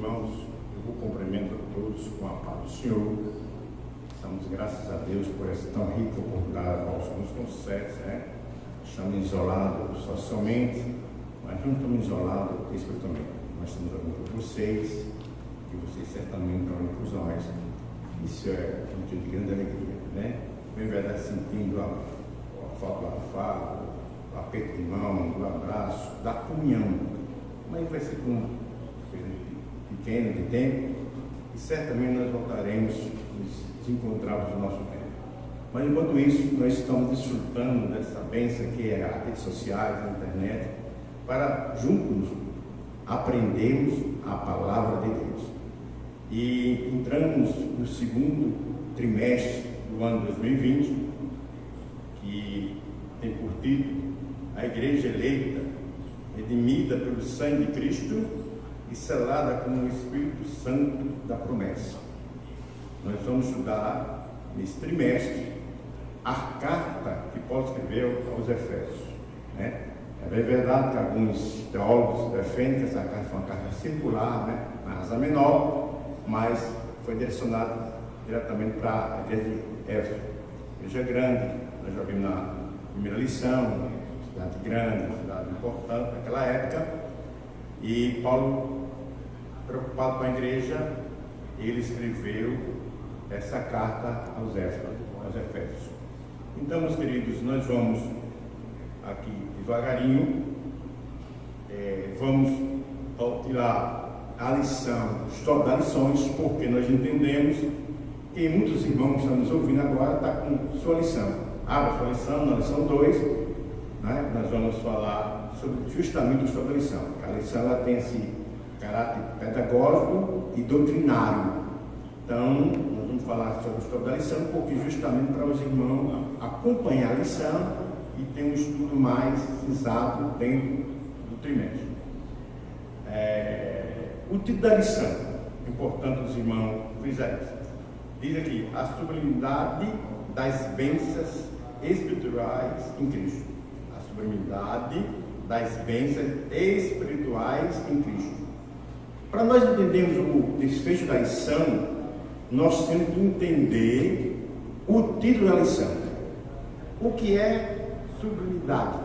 irmãos, eu vou cumprimento a todos com a paz do Senhor. Estamos, graças a Deus, por essa tão rica oportunidade a qual somos concedidos, né? Estamos isolados socialmente, mas não estamos isolados espiritualmente. Nós estamos orando por vocês, que vocês certamente estão orando por nós. Isso é um motivo de grande alegria, né? Bem verdade, sentindo a falta do afago, o aperto de mão, do abraço, da comunhão. Mas vai ser com um pequeno de tempo, e certamente nós voltaremos nos encontrarmos no nosso tempo. Mas enquanto isso, nós estamos desfrutando dessa bênção que é as redes sociais, a internet, para juntos aprendermos a palavra de Deus. E entramos no segundo trimestre do ano 2020, que tem por título a Igreja Eleita, redimida pelo sangue de Cristo e selada com o Espírito Santo da promessa. Nós vamos estudar nesse trimestre a carta que Paulo escreveu aos Efésios, né? É verdade que alguns teólogos defendem que essa carta foi uma carta circular, né? Na Ásia Menor, mas foi direcionada diretamente para a igreja de Éfeso, igreja grande. Nós já vimos na primeira lição, cidade grande, cidade importante naquela época, e Paulo, preocupado com a igreja, ele escreveu essa carta aos Efésios. Então, meus queridos, nós vamos aqui devagarinho, vamos tirar a lição, o estudo das lições, porque nós entendemos que muitos irmãos que estão nos ouvindo agora estão com sua lição. Abra sua lição, na lição 2, né? Nós vamos falar sobre justamente o estudo da lição. A lição ela tem esse caráter pedagógico e doutrinário. Então, nós vamos falar sobre o estudo da lição, porque justamente para os irmãos acompanhar a lição e ter um estudo mais exato dentro do trimestre. O título da lição, é importante os irmãos frisarem isso. Diz aqui, a sublimidade das bênçãos espirituais em Cristo. A sublimidade das bênçãos espirituais em Cristo. Para nós entendermos o desfecho da lição, nós temos que entender o título da lição. O que é sublimidade?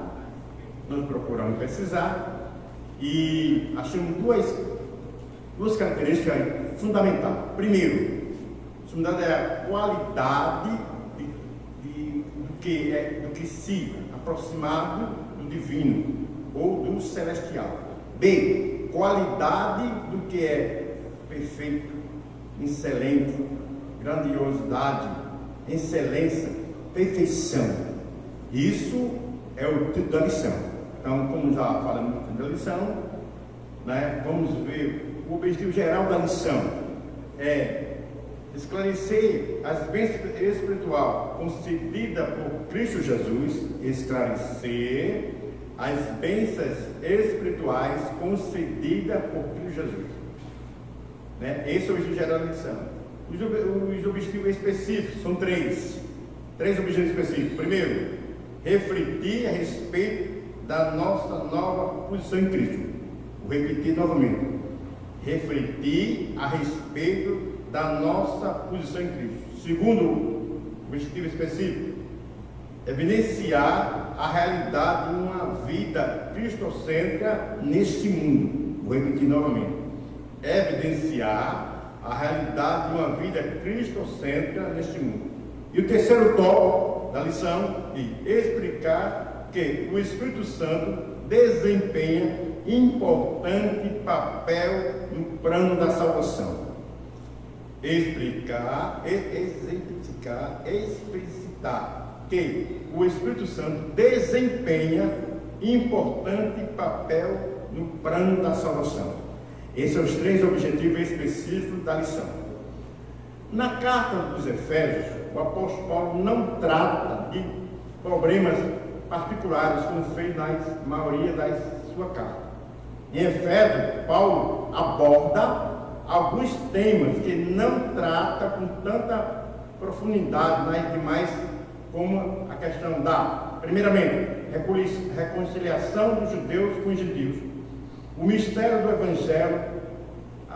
Nós procuramos pesquisar e achamos duas características fundamentais. Primeiro, sublimidade é a qualidade do que se aproximado do divino ou do celestial. B, qualidade do que é perfeito, excelente, grandiosidade, excelência, perfeição. Isso é o título da lição. Então, como já falamos no título da lição, né, vamos ver o objetivo geral da lição é esclarecer as bênçãos espirituais concedidas por Cristo Jesus, esclarecer as bênçãos espirituais concedidas por Cristo Jesus. Né? Esse é o objetivo geral da lição. Os objetivos específicos são três objetivos específicos. Primeiro, refletir a respeito da nossa nova posição em Cristo. Vou repetir novamente. Refletir a respeito da nossa posição em Cristo. Segundo objetivo específico, evidenciar a realidade de uma vida cristocêntrica neste mundo. Vou repetir novamente. Evidenciar a realidade de uma vida cristocêntrica neste mundo. E o terceiro tópico da lição é explicar que o Espírito Santo desempenha importante papel no plano da salvação. Explicar, exemplificar, explicitar que o Espírito Santo desempenha importante papel no plano da salvação. Esses são os três objetivos específicos da lição. Na carta dos Efésios, o apóstolo Paulo não trata de problemas particulares, como fez na maioria da sua carta. Em Efésios, Paulo aborda alguns temas que não trata com tanta profundidade nas demais, como a questão da, primeiramente, reconciliação dos judeus com os gentios, o mistério do Evangelho,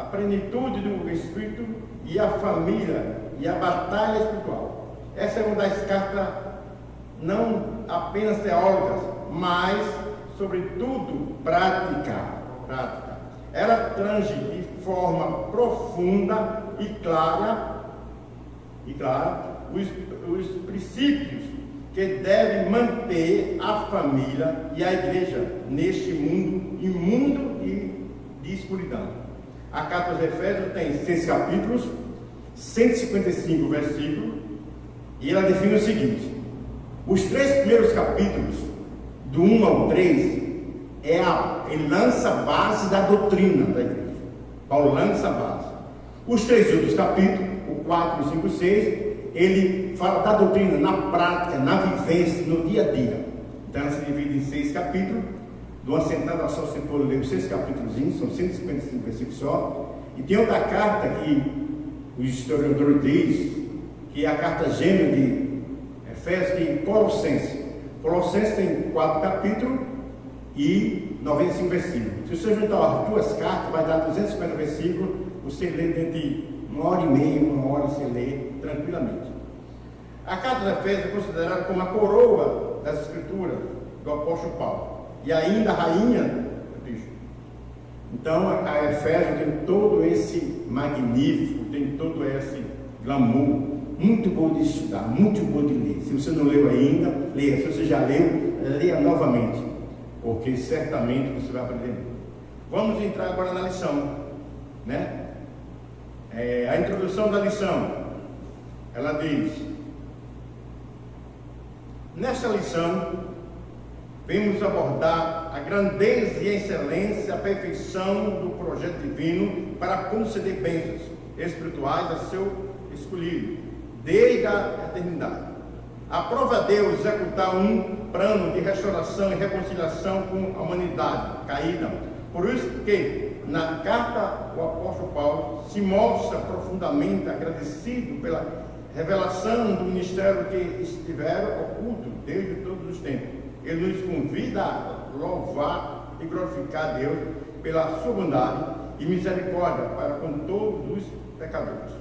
a plenitude do Espírito e a família e a batalha espiritual. Essa é uma das cartas não apenas teóricas, mas, sobretudo, prática. Ela trange de forma profunda e clara os princípios que devem manter a família e a igreja neste mundo imundo e de escuridão. A carta aos Efésios tem 6 capítulos, 155 versículos, e ela define o seguinte: os 3 primeiros capítulos, do 1 ao 3, ele lança a base da doutrina da igreja. Paulo lança a base. Os 3 outros capítulos, o 4, 5 e 6, ele fala da doutrina na prática, na vivência, no dia a dia. Então ela se divide em 6 capítulos. De uma sentada só você pode ler os 6 capítulos, são 155 versículos só. E tem outra carta que os historiadores dizem que é a carta gêmea de Efésios, que é Colossenses. Colossenses tem 4 capítulos e 95 versículos. Se você juntar as 2 cartas, vai dar 250 versículos. Você lê dentro de 1h30, 1 hora, você lê tranquilamente. A carta de Efésios é considerada como a coroa das escrituras do apóstolo Paulo, e ainda a rainha do Cristo. Então a Efésios tem todo esse magnífico, tem todo esse glamour, muito bom de estudar, muito bom de ler. Se você não leu ainda, leia. Se você já leu, leia novamente, porque certamente você vai aprender muito. Vamos entrar agora na lição, né? A introdução da lição, ela diz: nesta lição vamos abordar a grandeza e excelência, a perfeição do projeto divino para conceder bênçãos espirituais a seu escolhido, desde a eternidade. Aprova a Deus executar um plano de restauração e reconciliação com a humanidade caída. Por isso que, na carta, o apóstolo Paulo se mostra profundamente agradecido pela revelação do ministério que estiver oculto desde todos os tempos. Ele nos convida a louvar e glorificar a Deus pela sua bondade e misericórdia para com todos os pecadores.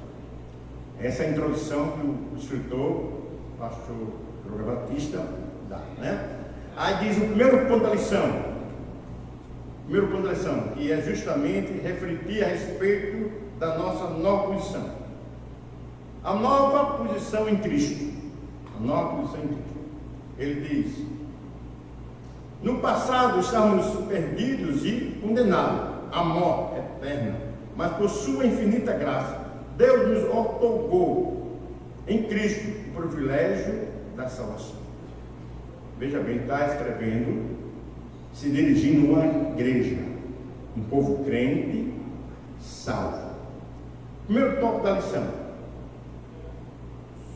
Essa é a introdução que o escritor, pastor Droga Batista, dá, né? Aí diz o primeiro ponto da lição, que é justamente refletir a respeito da nossa nova posição. A nova posição em Cristo. Ele diz: no passado estávamos perdidos e condenados à morte eterna, mas por sua infinita graça, Deus nos outorgou em Cristo o privilégio da salvação. Veja bem, está escrevendo, se dirigindo a uma igreja, um povo crente, salvo. Primeiro tópico da lição,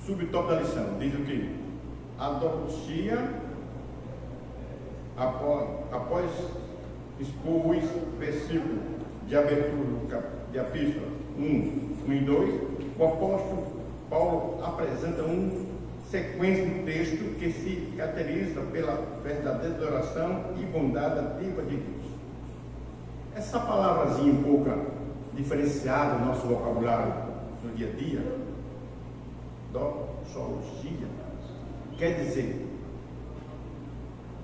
subtópico da lição, diz o que? A doxia. Após expor os versículos de abertura de Epístola 1 e 2, o apóstolo Paulo apresenta uma sequência de texto que se caracteriza pela verdadeira adoração e bondade ativa de Deus. Essa palavrazinha um pouco diferenciada no nosso vocabulário no dia a dia, doxologia, quer dizer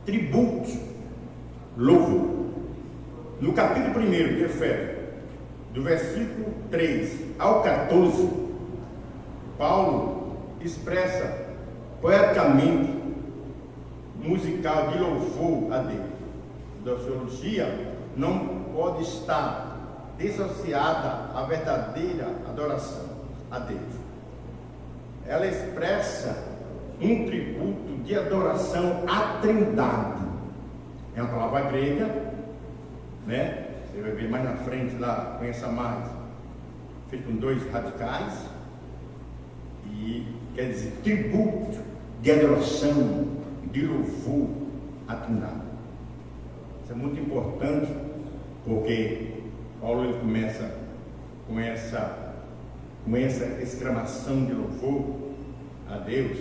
tributo, louvor. No capítulo 1 de Efésios, do versículo 3 ao 14, Paulo expressa poeticamente musical de louvor a Deus. A doxologia não pode estar dissociada à verdadeira adoração a Deus. Ela expressa um tributo de adoração à Trindade. É uma palavra grega, né? Você vai ver mais na frente lá, conheça mais. Feito com 2 radicais. E quer dizer tributo de adoração, de louvor à Trindade. Isso é muito importante, porque Paulo ele começa com essa exclamação de louvor a Deus.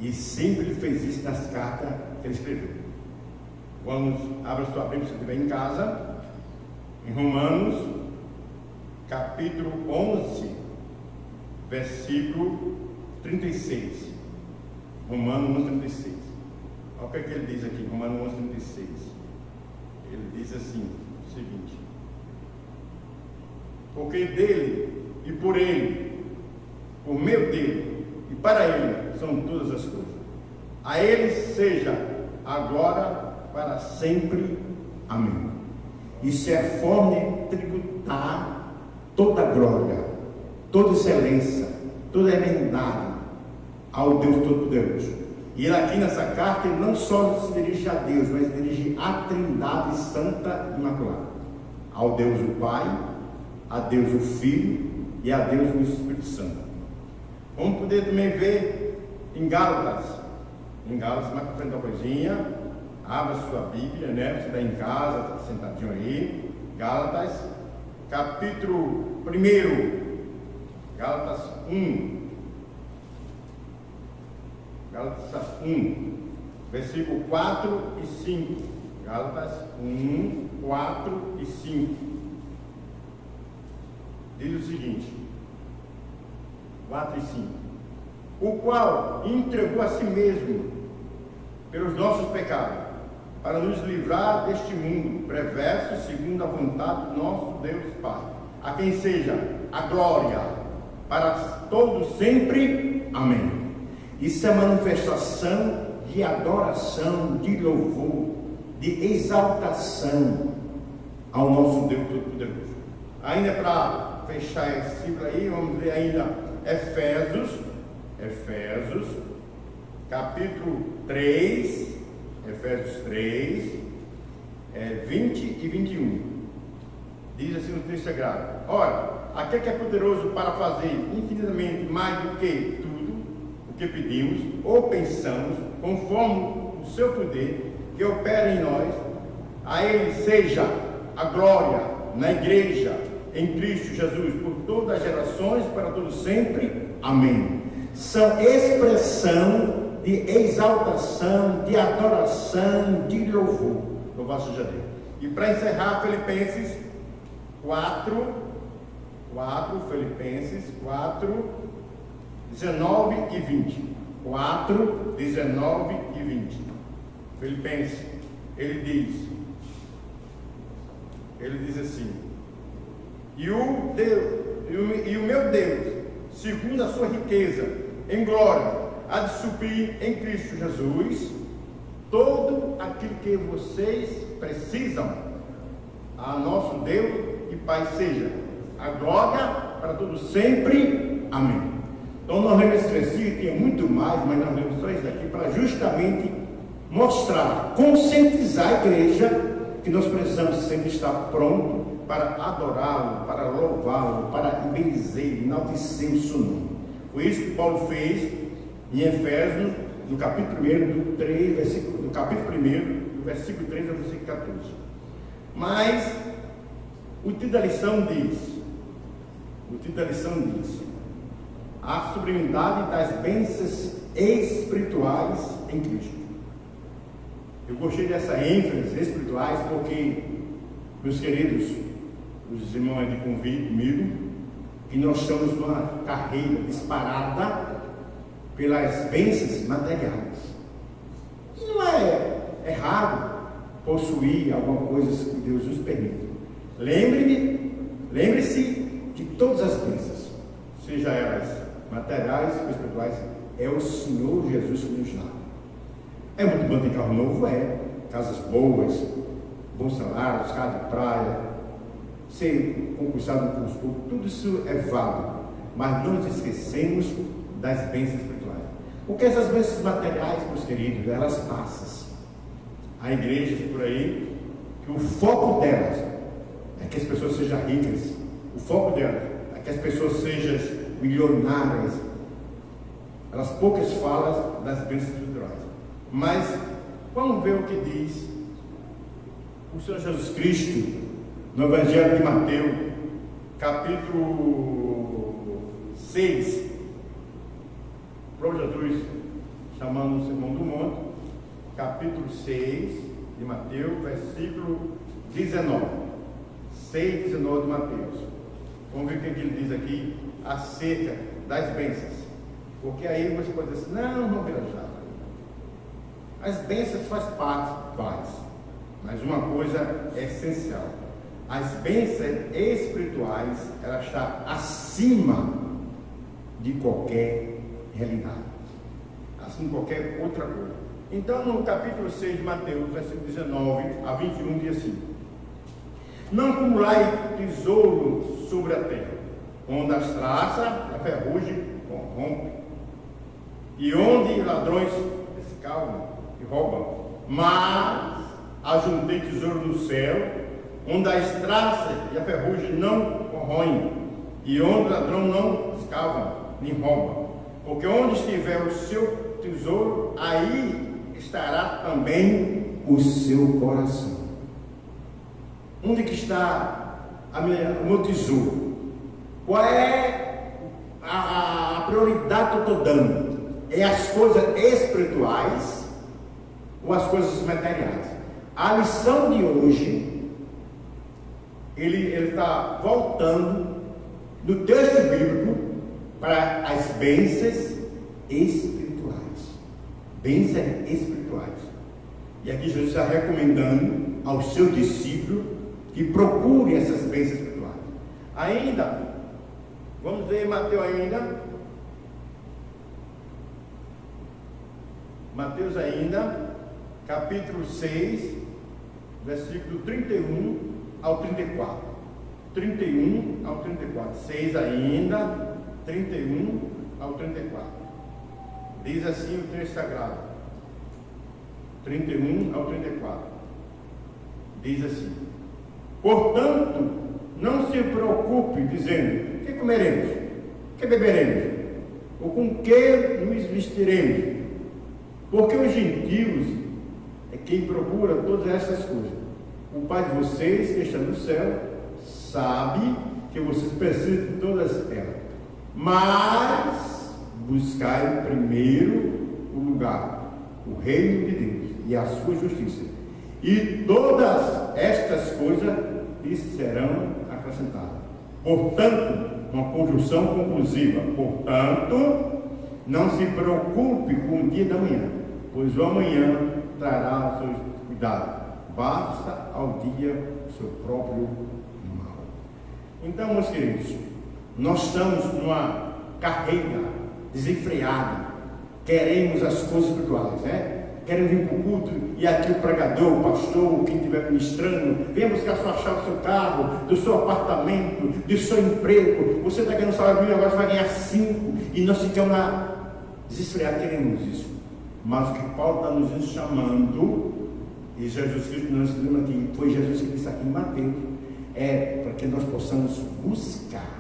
E sempre ele fez isso nas cartas que ele escreveu. Abra sua Bíblia se estiver em casa, em Romanos, capítulo 11, versículo 36. Romanos 11, 36. Olha o que ele diz aqui, Romanos 11, 36. Ele diz assim, o seguinte: porque dele e por ele, por meio dele e para ele são todas as coisas. A ele seja agora para sempre. Amém. Isso é a forma de tributar toda a glória, toda excelência, toda a eternidade ao Deus Todo-Poderoso. E ele aqui nessa carta, ele não só se dirige a Deus, mas se dirige à Trindade Santa Imaculada, ao Deus o Pai, a Deus o Filho e a Deus o Espírito Santo. Vamos poder também ver em Gálatas, mais para frente da coisinha, abra sua Bíblia, né? Você está em casa, está sentadinho aí, Gálatas, capítulo 1, Gálatas 1, versículo 4 e 5, Gálatas 1, 4 e 5, diz o seguinte, 4 e 5, o qual entregou a si mesmo pelos nossos pecados, para nos livrar deste mundo perverso, segundo a vontade do nosso Deus Pai, a quem seja a glória para todos sempre. Amém. Isso é manifestação de adoração, de louvor, de exaltação ao nosso Deus Todo-Poderoso. Ainda para fechar esse livro aí, vamos ler ainda Efésios, capítulo 3, Efésios 3, 20 e 21. Diz assim no texto sagrado: ora, aquele que é poderoso para fazer infinitamente mais do que tudo o que pedimos ou pensamos, conforme o seu poder que opera em nós, a ele seja a glória na igreja, em Cristo Jesus, por todas as gerações, para todos sempre. Amém. São expressão de exaltação, de adoração, de louvor. Louvado seja Deus. E para encerrar, Filipenses 4, Filipenses 4, 19 e 20. 4, 19 e 20. Filipenses, ele diz assim: e o meu Deus, segundo a sua riqueza em glória, há de suprir em Cristo Jesus todo aquilo que vocês precisam. A nosso Deus e Pai seja a glória para todos sempre. Amém. Então nós lemos esse versículo, tem muito mais, mas nós lemos só isso aqui para justamente mostrar, conscientizar a igreja que nós precisamos sempre estar pronto para adorá-lo, para louvá-lo, para bendizer, enaltecer o seu nome. Foi isso que Paulo fez em Efésios, no capítulo 1, do 3, versículo 3 ao versículo 14. Mas o título da lição diz: a sublimidade das bênçãos espirituais em Cristo. Eu gostei dessa ênfase espirituais porque, meus queridos, os irmãos de convite comigo, que nós estamos numa carreira disparada pelas bênçãos materiais. E não é errado possuir alguma coisa que Deus nos permite. Lembre-se de todas as bênçãos, seja elas materiais ou espirituais, é o Senhor Jesus que nos dá. É muito bom ter carro novo, casas boas, bons salários, casa de praia, ser concursado no concurso público, tudo isso é válido, mas não nos esquecemos das bênçãos espirituais, porque essas bênçãos materiais, meus queridos, elas passam. Há igrejas por aí que o foco delas é que as pessoas sejam ricas, o foco delas é que as pessoas sejam milionárias. Elas poucas falam das bênçãos espirituais, mas vamos ver o que diz o Senhor Jesus Cristo no Evangelho de Mateus, capítulo 6. O próprio Jesus, chamando o Sermão do Monte, capítulo 6 de Mateus, versículo 19. 6, 19 de Mateus. Vamos ver o que ele diz aqui acerca das bênçãos. Porque aí você pode dizer assim, não vamos viajar. As bênçãos faz parte, mas uma coisa é essencial. As bênçãos espirituais, ela está acima de qualquer realidade, assim qualquer outra coisa. Então, no capítulo 6 de Mateus, versículo 19 a 21, diz assim: não acumulai tesouro sobre a terra, onde as traças, a ferrugem corrompe, e onde ladrões escavam e roubam, mas ajuntei tesouro no céu, onde as traças e a ferrugem não corroem, e onde o ladrão não escava nem rouba, porque onde estiver o seu tesouro, aí estará também o seu coração. Onde que está o meu tesouro? Qual é a prioridade que eu estou dando? É as coisas espirituais ou as coisas materiais? A lição de hoje, ele está voltando no texto bíblico para as bênçãos espirituais. Bênçãos espirituais. E aqui Jesus está recomendando aos seus discípulos que procurem essas bênçãos espirituais. Ainda, vamos ver Mateus ainda. Mateus ainda, capítulo 6, versículo 31 ao 34. 31 ao 34. 6 ainda, 31 ao 34. Diz assim o texto sagrado. 31 ao 34. Diz assim: portanto, não se preocupe dizendo: o que comeremos? O que beberemos? Ou com que nos vestiremos? Porque os gentios é quem procura todas essas coisas. O Pai de vocês, que está no céu, sabe que vocês precisam de todas elas. Mas buscai primeiro o lugar, o reino de Deus e a sua justiça, e todas estas coisas lhes serão acrescentadas. Portanto, uma conjunção conclusiva. Portanto, não se preocupe com o dia da manhã, pois o amanhã trará os seus cuidados. Basta ao dia o seu próprio mal. Então, meus queridos, nós estamos numa carreira desenfreada. Queremos as coisas espirituais, né? Queremos vir para o culto e aqui o pregador, o pastor, quem estiver ministrando, venha buscar sua chave do seu carro, do seu apartamento, do seu emprego. Você está ganhando salário mínimo, agora você vai ganhar 5, e nós ficamos lá desesfreados, queremos isso. Mas o que Paulo está nos chamando, e Jesus Cristo, nós vimos aqui, foi Jesus que disse aqui em Mateus, é para que nós possamos buscar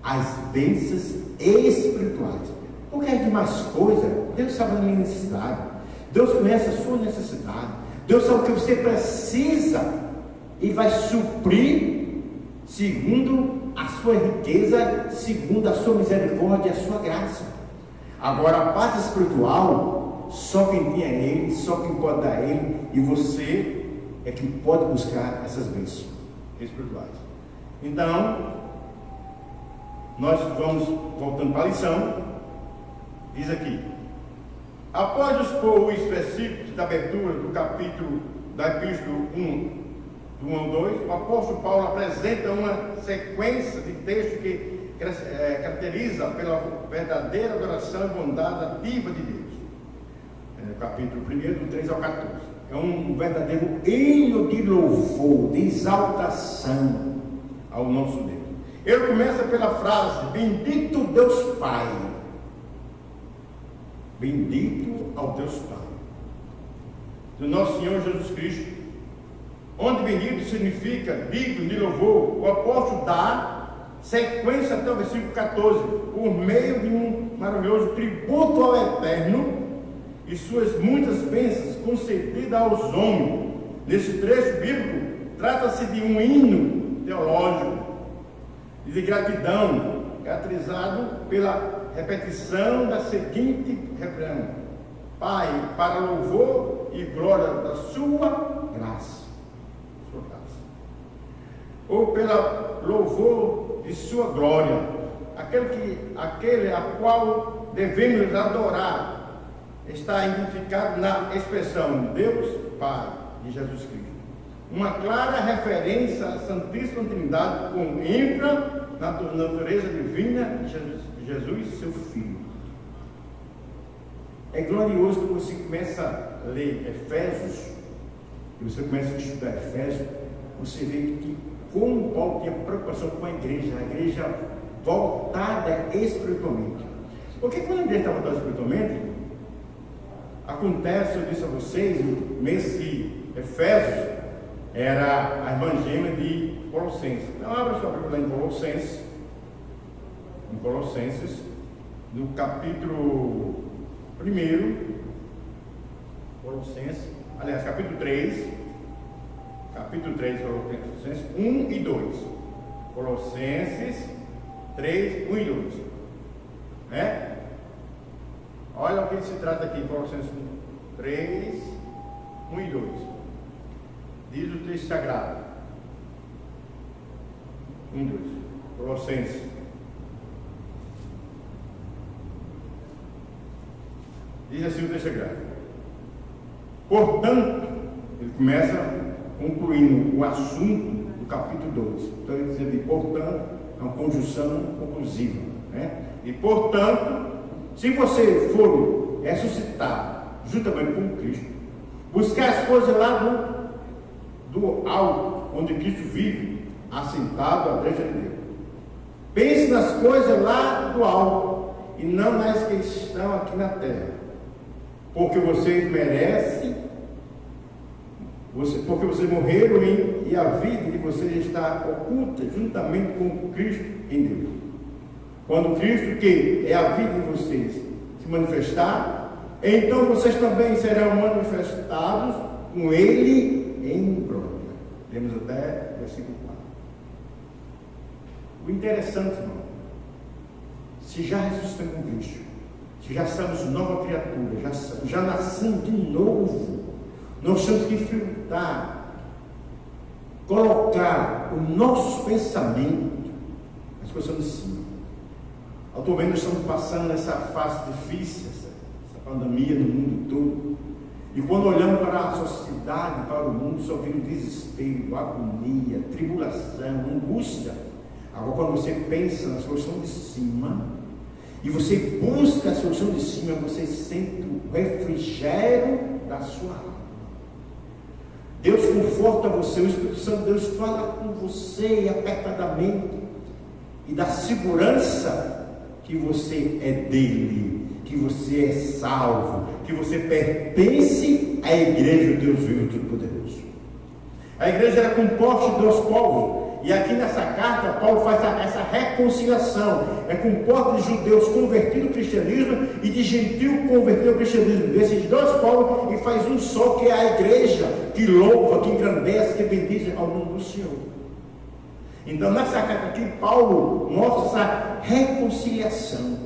as bênçãos espirituais. Porque é de mais coisa, Deus sabe a minha necessidade, Deus conhece a sua necessidade, Deus sabe o que você precisa e vai suprir segundo a sua riqueza, segundo a sua misericórdia e a sua graça. Agora, a parte espiritual, só quem tem é Ele, só quem pode dar é Ele, e você é quem pode buscar essas bênçãos espirituais. Então, nós vamos voltando para a lição. Diz aqui: após os versículos da abertura do capítulo da Epístola 1, do 1 ao 2, o apóstolo Paulo apresenta uma sequência de textos que caracteriza pela verdadeira adoração e bondade ativa de Deus. O capítulo 1, do 3 ao 14. É um verdadeiro hino de louvor, de exaltação ao nosso Deus. Ele começa pela frase: bendito Deus Pai. Bendito ao Deus Pai do nosso Senhor Jesus Cristo, onde bendito significa digno de louvor. O apóstolo dá sequência até o versículo 14, por meio de um maravilhoso tributo ao Eterno e suas muitas bênçãos concedidas aos homens. Nesse trecho bíblico, trata-se de um hino teológico e de gratidão, caracterizado pela repetição da seguinte refrão: Pai, para louvor e glória da sua graça, ou louvor de sua glória, aquele a qual devemos adorar, está identificado na expressão Deus Pai de Jesus Cristo. Uma clara referência à Santíssima Trindade, com ênfase na natureza divina de Jesus, seu Filho. É glorioso que você começa a ler Efésios, e você começa a estudar Efésios, você vê que como Paulo tinha preocupação com a igreja voltada espiritualmente. Porque quando a igreja está voltada espiritualmente, acontece, eu disse a vocês, nesse Efésios, era a irmã gêmea de Colossenses. Então, abra sua Bíblia em Colossenses, no capítulo 1, Colossenses, aliás, capítulo 3, Colossenses 1 e 2. Colossenses 3, 1 e 2. Né? Olha o que se trata aqui, Colossenses 3, 1 e 2. Diz o texto sagrado. 1, 2. Colossenses. Diz assim o texto sagrado. Portanto, ele começa concluindo o assunto do capítulo 2. Então ele diz ali, portanto, é uma conjunção conclusiva. Né? E portanto, se você for ressuscitado juntamente com Cristo, buscar as coisas lá do alto, onde Cristo vive, assentado à direita de Deus. Pense nas coisas lá do alto e não nas que estão aqui na terra, porque vocês merecem, porque vocês morreram e a vida de vocês está oculta juntamente com Cristo em Deus. Quando Cristo, que é a vida de vocês, se manifestar, então vocês também serão manifestados com Ele em glória. Temos até versículo 4. O interessante, irmão, se já ressuscitamos com Cristo, se já somos nova criatura, já nascemos de novo, nós temos que filtrar, colocar o nosso pensamento nas coisas de cima. Atualmente nós estamos passando nessa fase difícil, essa pandemia no mundo todo. E quando olhamos para a sociedade, para o mundo, só vemos desespero, agonia, tribulação, angústia. Agora, quando você pensa na solução de cima, e você busca a solução de cima, você sente o refrigério da sua alma. Deus conforta você, o Espírito Santo de Deus fala com você apertadamente, e dá segurança que você é dele, que você é salvo, que você pertence à igreja do Deus vivo e todo-poderoso. A igreja era composta de 2 povos, e aqui nessa carta Paulo faz essa reconciliação, é composta de judeus convertidos ao cristianismo e de gentios convertidos ao cristianismo, desses 2 povos, e faz um só, que é a igreja, que louva, que engrandece, que bendiz ao nome do Senhor. Então nessa carta aqui Paulo mostra essa reconciliação.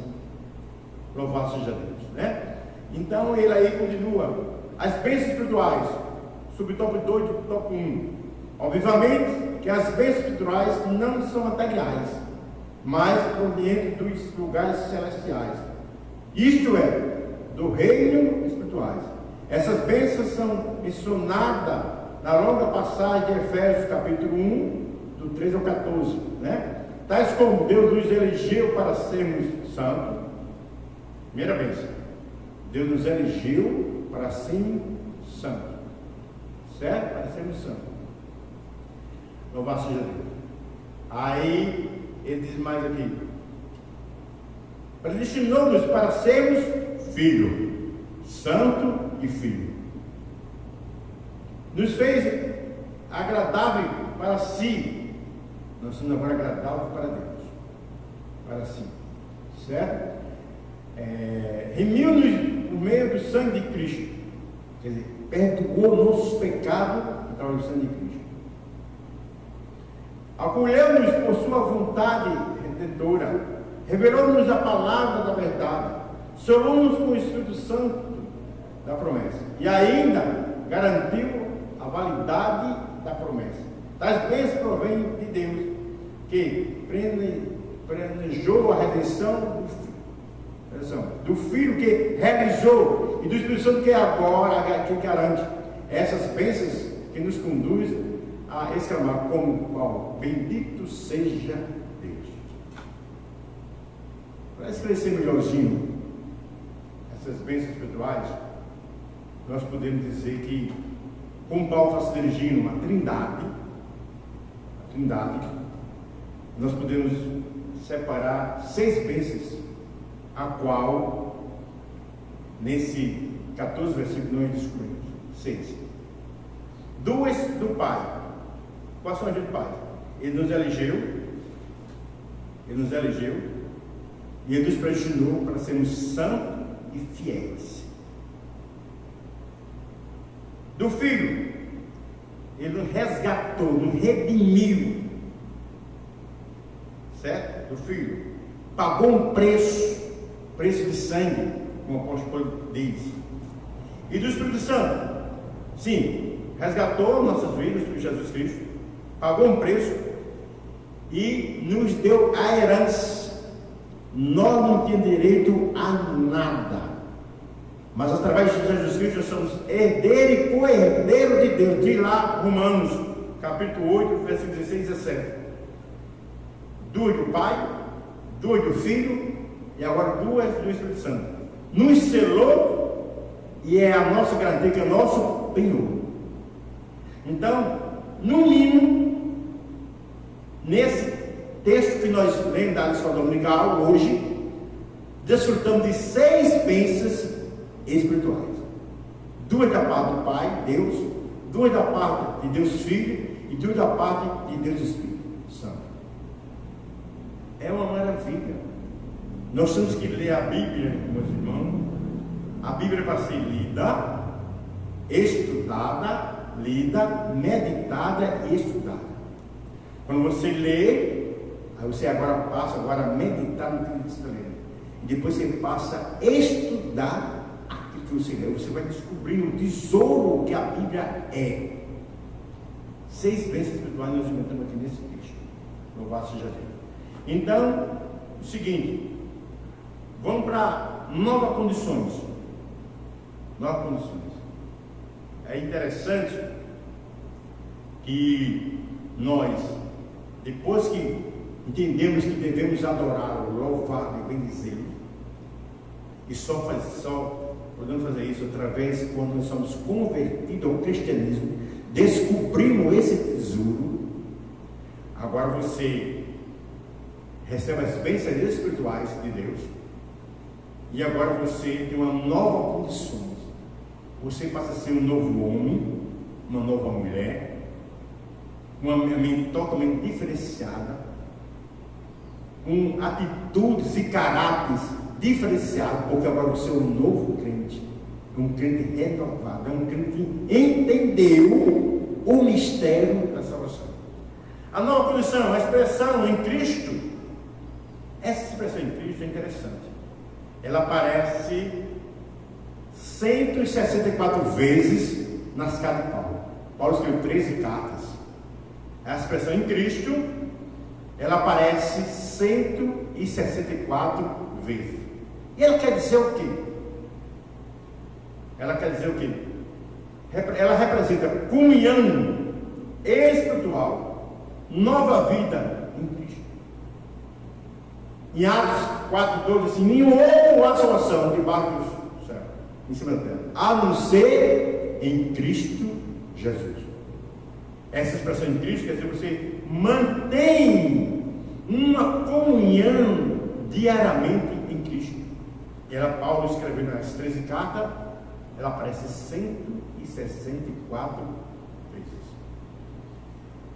Louvado seja Deus, né? Então ele aí continua as bênçãos espirituais, sobre o top 2 e top 1. Obviamente que as bênçãos espirituais não são materiais, mas provenientes dos lugares celestiais, isto é, do reino espirituais. Essas bênçãos são mencionadas na longa passagem de Efésios capítulo 1, do 13 ao 14, né? Tais como Deus nos elegeu para sermos santos. Primeira bênção, Deus nos elegeu para sermos santos, certo? Para sermos santos. Louvado seja Deus. Aí ele diz mais aqui: predestinou-nos para sermos filho, santo e filho. Nos fez agradável para si. Nós somos agora agradáveis para Deus, para si, certo? Remiu-nos por meio do sangue de Cristo, quer dizer, perdoou nossos pecados através do sangue de Cristo. Acolheu-nos por sua vontade redentora, revelou-nos a palavra da verdade, selou-nos com o Espírito Santo da promessa e ainda garantiu a validade da promessa. Tais bênçãos provêm de Deus, que planejou a redenção do Filho que realizou, e do Espírito Santo que agora que garante essas bênçãos que nos conduz a exclamar como Paulo: bendito seja Deus. Para esclarecer melhorzinho essas bênçãos espirituais, nós podemos dizer que, como Paulo está se dirigindo a Trindade, nós podemos separar 6 bênçãos, a qual, nesse 14 versículo, nós descobrimos 6. 2 do Pai. Quais são as do Pai? Ele nos elegeu, e Ele nos predestinou para sermos santos e fiéis. Do Filho, Ele nos resgatou, nos redimiu, certo? Do Filho, pagou um preço de sangue, como o apóstolo Paulo diz. E do Espírito Santo, sim, resgatou nossas vidas por Jesus Cristo, pagou um preço e nos deu a herança. Nós não temos direito a nada, mas através de Jesus Cristo nós somos herdeiro e co-herdeiro de Deus. Diz lá Romanos capítulo 8, versículo 16 e 17. 2 do Pai, 2 do Filho e agora 2 do Espírito Santo. Nos selou e é a nossa garantia, que é o nosso penhor. Então, no mínimo, nesse texto que nós lemos da escola dominical hoje, desfrutamos de 6 bênçãos espirituais: 2 da parte do Pai, Deus, 2 da parte de Deus Filho e 2 da parte de Deus Espírito Santo. É uma maravilha. Nós temos que ler a Bíblia, meus irmãos. A Bíblia é para ser lida, estudada, meditada e estudada. Quando você lê, aí você agora passa a meditar no que você está lendo. E depois você passa a estudar aquilo que você leu. Você vai descobrir o tesouro que a Bíblia é. 6 bênçãos espirituais nós inventamos aqui nesse texto. Louvado seja Deus. Então, o seguinte, vamos para novas condições. É interessante que nós, depois que entendemos que devemos adorá-lo, louvá-lo e bendizê-lo, e só podemos fazer isso através quando nós somos convertidos ao cristianismo, descobrimos esse tesouro. Agora você recebe as bênçãos espirituais de Deus, e agora você tem uma nova condição. Você passa a ser um novo homem, uma nova mulher, uma mente totalmente diferenciada, com atitudes e caráteres diferenciados, porque agora você é um novo crente, um crente renovado, é um crente que entendeu o mistério da salvação. A nova condição, a expressão em Cristo, essa expressão em Cristo é interessante. Ela aparece 164 vezes nas cartas de Paulo. Paulo escreveu 13 cartas. A expressão em Cristo, ela aparece 164 vezes. E ela quer dizer o quê? Ela representa comunhão espiritual, nova vida em Cristo. Em Atos 4:12, assim: nenhum outro há salvação debaixo do céu, em cima da terra, a não ser em Cristo Jesus. Essa expressão em Cristo quer dizer que você mantém uma comunhão diariamente em Cristo. E Paulo escrevendo nas 13 cartas, ela aparece 164 vezes.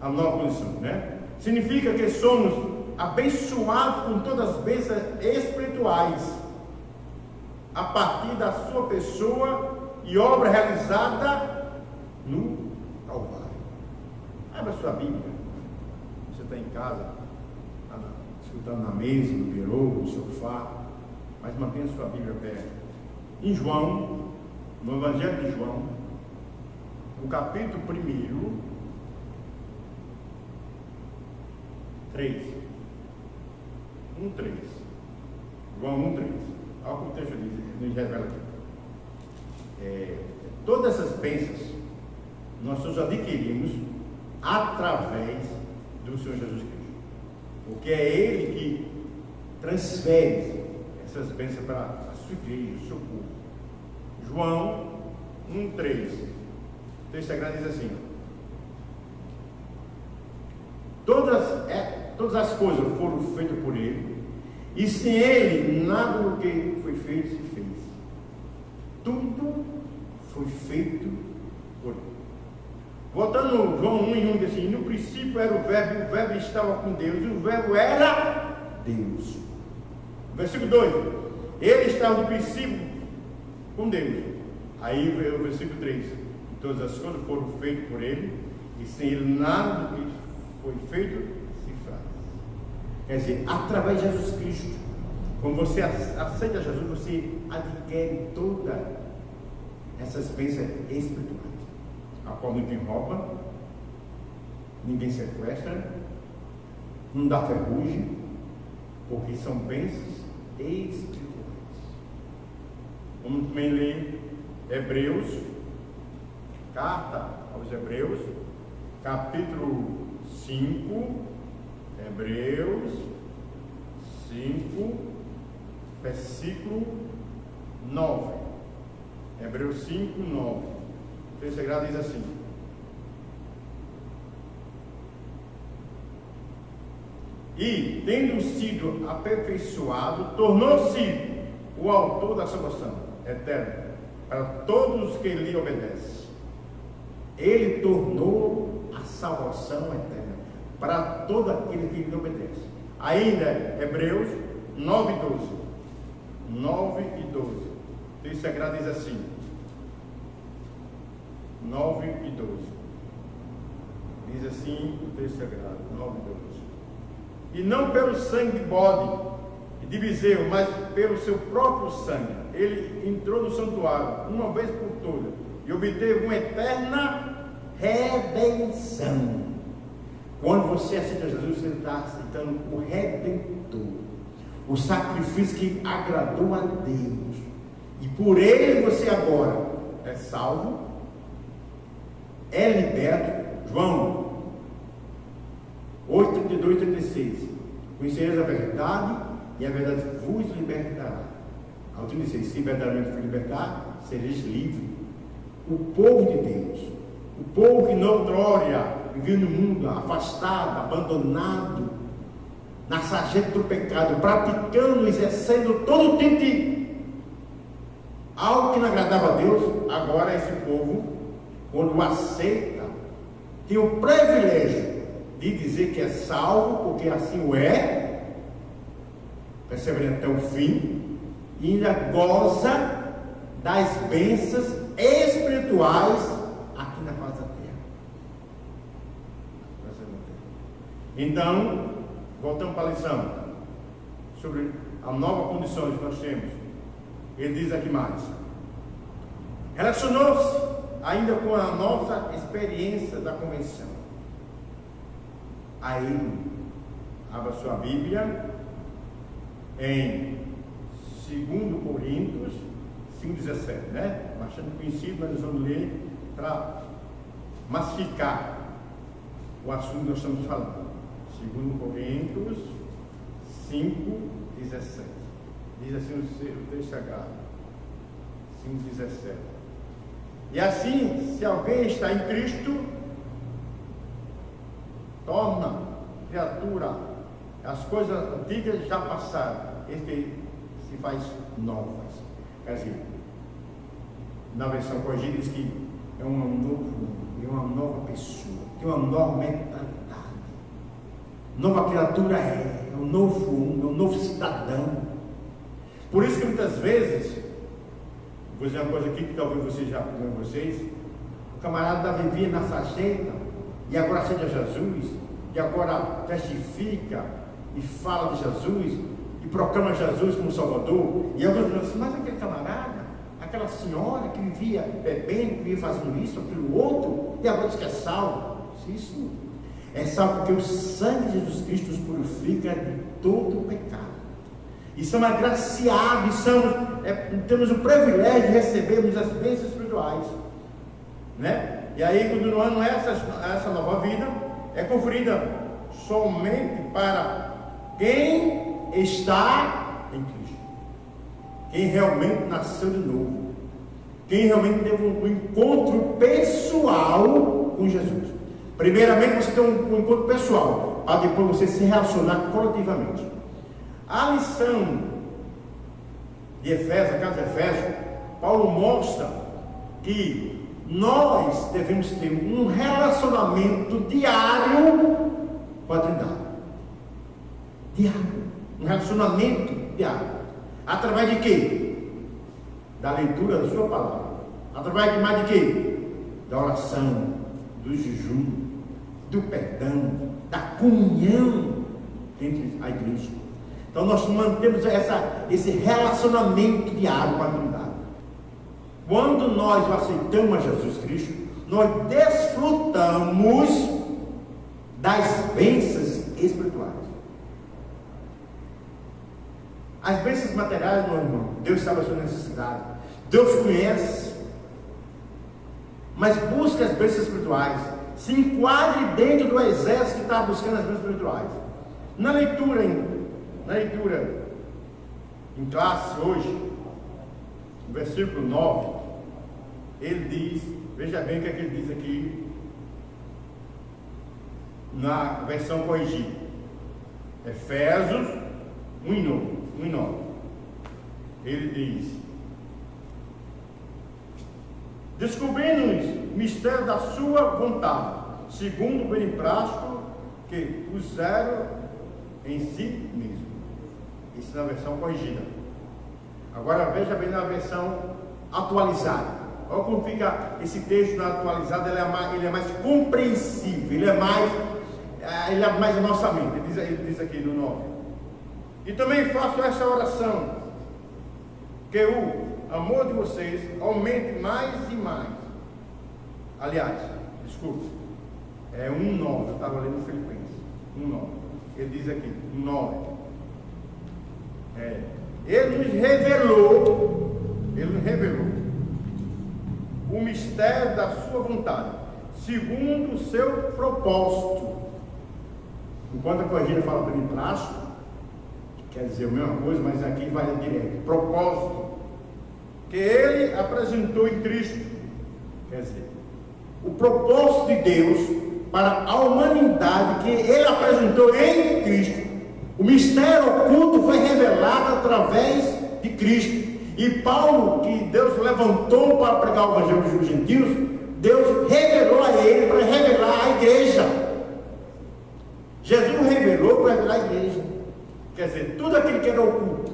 A nova condição, né? Significa que somos abençoados com todas as bênçãos espirituais a partir da sua pessoa e obra realizada no Calvário. Abra sua Bíblia. Você está em casa, está escutando na mesa, no birô, no sofá, mas mantenha sua Bíblia perto. Em João, no Evangelho de João, no capítulo 1, 3. 1:3. João 1:3. Olha o que o texto diz, nos revela aqui. Todas essas bênçãos nós os adquirimos através do Senhor Jesus Cristo, porque é Ele que transfere essas bênçãos para a sua igreja, o seu povo. João 1:3. O texto sagrado diz assim: todas as coisas foram feitas por Ele, e sem Ele nada do que foi feito se fez. Tudo foi feito por Ele. Voltando no João 1:1, diz assim: no princípio era o Verbo estava com Deus, e o Verbo era Deus. Versículo 2: Ele estava no princípio com Deus. Aí veio o versículo 3: todas as coisas foram feitas por Ele, e sem Ele nada do que foi feito se faz. Quer dizer, através de Jesus Cristo, quando você aceita Jesus, você adquire todas essas bênçãos espirituais, a qual ninguém rouba, ninguém sequestra, não dá ferrugem, porque são bênçãos espirituais. Vamos também ler Hebreus, carta aos Hebreus, capítulo 5, Hebreus 5, versículo 9. Hebreus 5, 9. O texto sagrado diz assim: e, tendo sido aperfeiçoado, tornou-se o autor da salvação eterna para todos os que lhe obedecem. Ele tornou a salvação eterna para todo aquele que lhe obedece. Ainda, Hebreus 9 e 12. 9 e 12. O texto sagrado diz assim: 9 e 12. Diz assim o texto sagrado, 9 e 12. E não pelo sangue de bode e de bezerro, mas pelo seu próprio sangue, ele entrou no santuário uma vez por todas e obteve uma eterna redenção. Quando você aceita Jesus, você está aceitando o Redentor, o sacrifício que agradou a Deus, e por ele você agora é salvo, é liberto. João 8, 32 e 36. Conhecereis a verdade, e a verdade vos libertará. Ao 36, se verdadeiramente for libertar, sereis livres. O povo de Deus, o povo que noutrora vivia no mundo, afastado, abandonado, na sarjeta do pecado, praticando, exercendo todo tipo de algo que não agradava a Deus. Agora esse povo, quando o aceita, tem o privilégio de dizer que é salvo, porque assim o é, perseverando até o fim, e ainda goza das bênçãos espirituais aqui na face da terra. Então, voltamos para a lição sobre a nova condição que nós temos. Ele diz aqui mais: relacionou-se ainda com a nossa experiência da convenção. Aí, abra sua Bíblia em 2 Coríntios 5,17, né? Bastante conhecido, mas nós vamos ler para massificar o assunto que nós estamos falando. 2 Coríntios 5,17. Diz assim o texto sagrado. 5,17. E assim, se alguém está em Cristo, torna criatura, as coisas antigas já passaram, este se faz novas. Quer dizer, na versão corrigida diz que é um novo, é uma nova pessoa, tem uma nova mentalidade, nova criatura é um novo homem, é um novo cidadão. Por isso que muitas vezes, vou dizer uma coisa aqui que talvez vocês já com vocês, o camarada vivia na sarjeta e agora aceita Jesus, e agora testifica e fala de Jesus e proclama Jesus como Salvador, e alguns dizem assim: mas aquele camarada, aquela senhora que vivia bebendo, que vivia fazendo isso, aquilo outro, e agora diz que é salvo. Isso É salvo porque o sangue de Jesus Cristo nos purifica de todo o pecado. E somos agraciados, temos o privilégio de recebermos as bênçãos espirituais, né? E aí, continuando, essa nova vida é conferida somente para quem está em Cristo, quem realmente nasceu de novo, quem realmente teve um encontro pessoal com Jesus. Primeiramente você tem um encontro pessoal, para depois você se relacionar coletivamente. A lição de Efésios, a carta de Efésios, Paulo mostra que nós devemos ter um relacionamento diário com a Trindade. Diário. Um relacionamento diário. Através de quê? Da leitura da sua palavra. Através de mais de quê? Da oração, do jejum, do perdão, da comunhão entre a igreja. Então nós mantemos esse relacionamento diário com a Trindade. Quando nós aceitamos a Jesus Cristo, nós desfrutamos das bênçãos espirituais. As bênçãos materiais, meu irmão, Deus sabe a sua necessidade, Deus conhece, mas busca as bênçãos espirituais, se enquadre dentro do exército que está buscando as bênçãos espirituais. Na leitura em classe hoje, no versículo 9, ele diz, veja bem o que é que ele diz aqui na versão corrigida, Efésios 1:9. Ele diz: descobrindo-nos o mistério da sua vontade, segundo o beneplácito que puseram em si mesmo. Isso na versão corrigida. Agora veja bem na versão atualizada. Olha como fica esse texto na atualizada. Ele é mais compreensível, ele é mais a nossa mente. Ele diz aqui no 9: e também faço essa oração, que o amor de vocês aumente mais e mais. Aliás, desculpe, é 1:9, eu estava lendo Filipenses 1:9. Ele diz aqui 9: ele nos revelou o mistério da sua vontade, segundo o seu propósito. Enquanto a corrigida fala beneplácito, quer dizer a mesma coisa, mas aqui vai direto. Propósito que ele apresentou em Cristo. Quer dizer, o propósito de Deus para a humanidade que ele apresentou em Cristo. O mistério oculto foi revelado através de Cristo. E Paulo, que Deus levantou para pregar o evangelho dos gentios, Deus revelou a ele para revelar a igreja. Jesus revelou para revelar a igreja. Quer dizer, tudo aquilo que era oculto,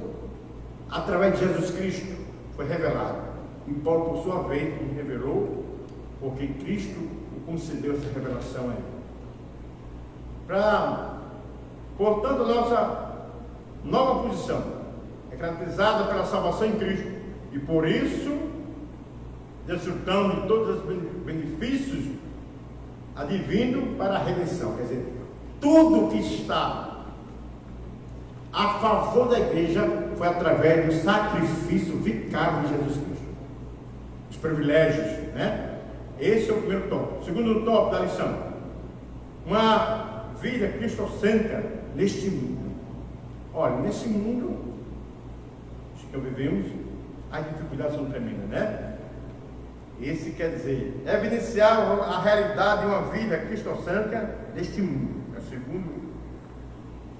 através de Jesus Cristo, foi revelado. E Paulo, por sua vez, me revelou, porque Cristo o concedeu essa revelação a ele. Portanto, a nossa nova posição é caracterizada pela salvação em Cristo. E por isso, desfrutando de todos os benefícios advindo para a redenção. Quer dizer, tudo que está a favor da igreja foi através do sacrifício vicário de Jesus Cristo. Os privilégios, né? Esse é o primeiro tópico. O segundo tópico da lição: uma vida cristocêntrica neste mundo. Olha, nesse mundo que vivemos, as dificuldades são tremendas, né? Esse quer dizer, evidenciar a realidade de uma vida cristocêntrica neste mundo. É o segundo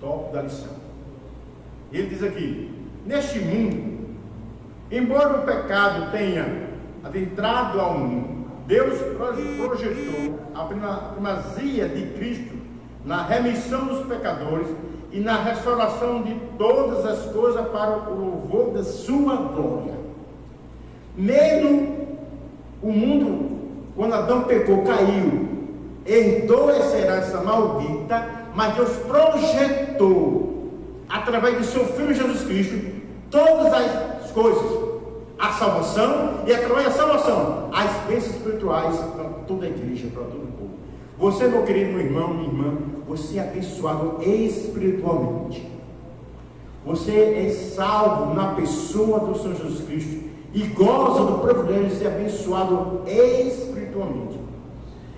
tópico da lição. Ele diz aqui: neste mundo, embora o pecado tenha adentrado ao mundo, Deus projetou a primazia de Cristo na remissão dos pecadores e na restauração de todas as coisas para o louvor da sua glória. Nele, o mundo, quando Adão pecou, caiu, herdou essa herança maldita, mas Deus projetou, através de seu Filho Jesus Cristo, todas as coisas, a salvação, e através da salvação, as bênçãos espirituais para toda a igreja, para todo o povo. Você, meu querido meu irmão, minha irmã, você é abençoado espiritualmente. Você é salvo na pessoa do Senhor Jesus Cristo e goza do privilégio de ser abençoado espiritualmente.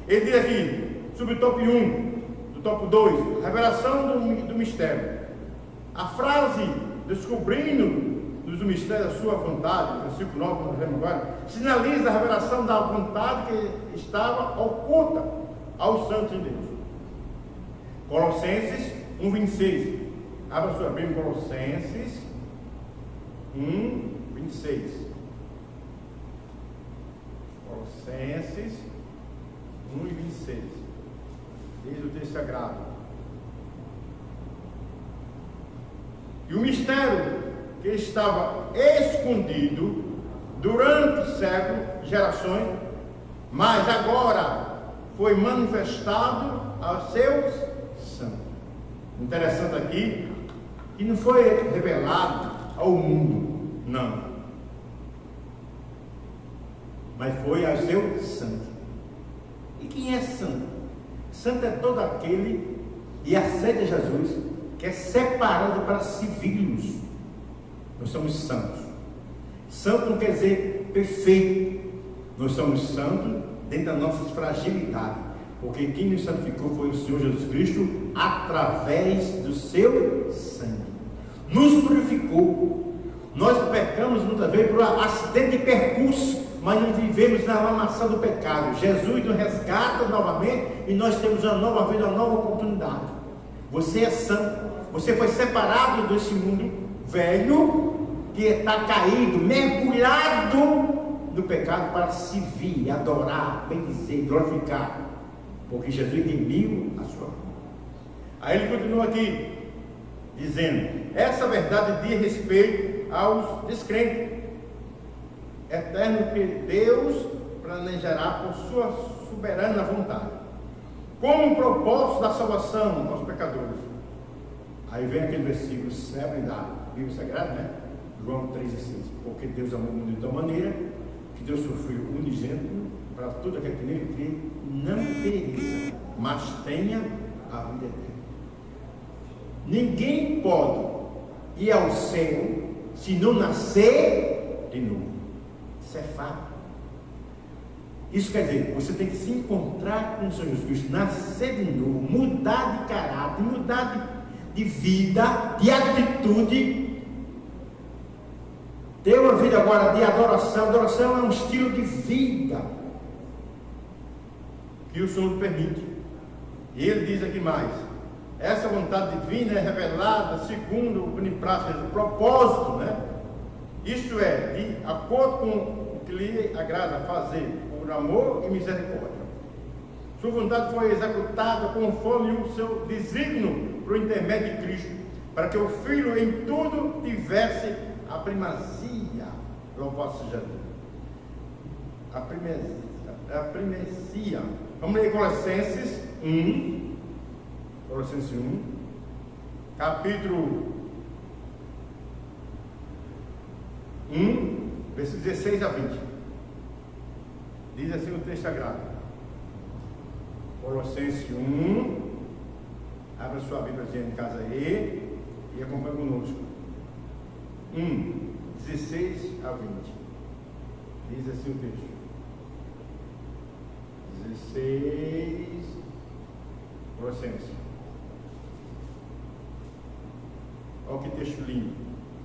Ele diz aqui, sobre o top 1, do top 2, revelação do mistério. A frase, descobrindo do mistério da sua vontade, versículo 9, nós lemos agora, sinaliza a revelação da vontade que estava oculta aos santos de Deus. Colossenses 1:26. Abra sua Bíblia em Colossenses 1:26. Colossenses 1:26. Diz o texto sagrado. E o mistério que estava escondido durante séculos, gerações, mas agora foi manifestado aos seus santos. Interessante aqui, que não foi revelado ao mundo, não, mas foi aos seus santos. E quem é santo? Santo é todo aquele que aceita Jesus, que é separado para servi-los. Nós somos santos. Santo não quer dizer perfeito. Nós somos santos dentro das nossas fragilidades, porque quem nos santificou foi o Senhor Jesus Cristo através do seu sangue. Nos purificou. Nós pecamos muitas vezes por acidente de percurso, mas não vivemos na lamação do pecado. Jesus nos resgata novamente e nós temos uma nova vida, uma nova oportunidade. Você é santo. Você foi separado desse mundo velho que está caído, mergulhado no pecado, para servir, adorar, bendizer, glorificar, porque Jesus redimiu a sua alma. Aí ele continua aqui dizendo: essa verdade diz respeito aos descrentes, eterno que Deus planejará por sua soberana vontade, como um propósito da salvação aos pecadores. Aí vem aquele versículo célebre da Bíblia Sagrada, né? João 3,6. Porque Deus amou o mundo de tal maneira que Deus sofreu unigênito para todo aquele que nele crê não pereça, mas tenha a vida eterna. Ninguém pode ir ao céu se não nascer de novo. Isso é fato. Isso quer dizer, você tem que se encontrar com o Senhor Jesus Cristo, nascer de novo, mudar de caráter, mudar de vida, de atitude, ter uma vida agora de adoração. Adoração é um estilo de vida que o Senhor permite. E ele diz aqui mais: essa vontade divina é revelada segundo o beneplácito, o propósito, né? Isto é, de acordo com o que lhe agrada fazer, por amor e misericórdia. Sua vontade foi executada conforme o seu desígnio por intermédio de Cristo, para que o Filho em tudo tivesse a primazia. Louvado seja Deus. A primazia. Vamos ler Colossenses 1. Colossenses 1. Capítulo 1, versículos 16 a 20. Diz assim o texto sagrado. Colossenses 1. Abra sua Bíblia em casa aí e acompanhe conosco. 16 a 20. Diz assim o texto. 16. Colossenses. Olha que texto lindo.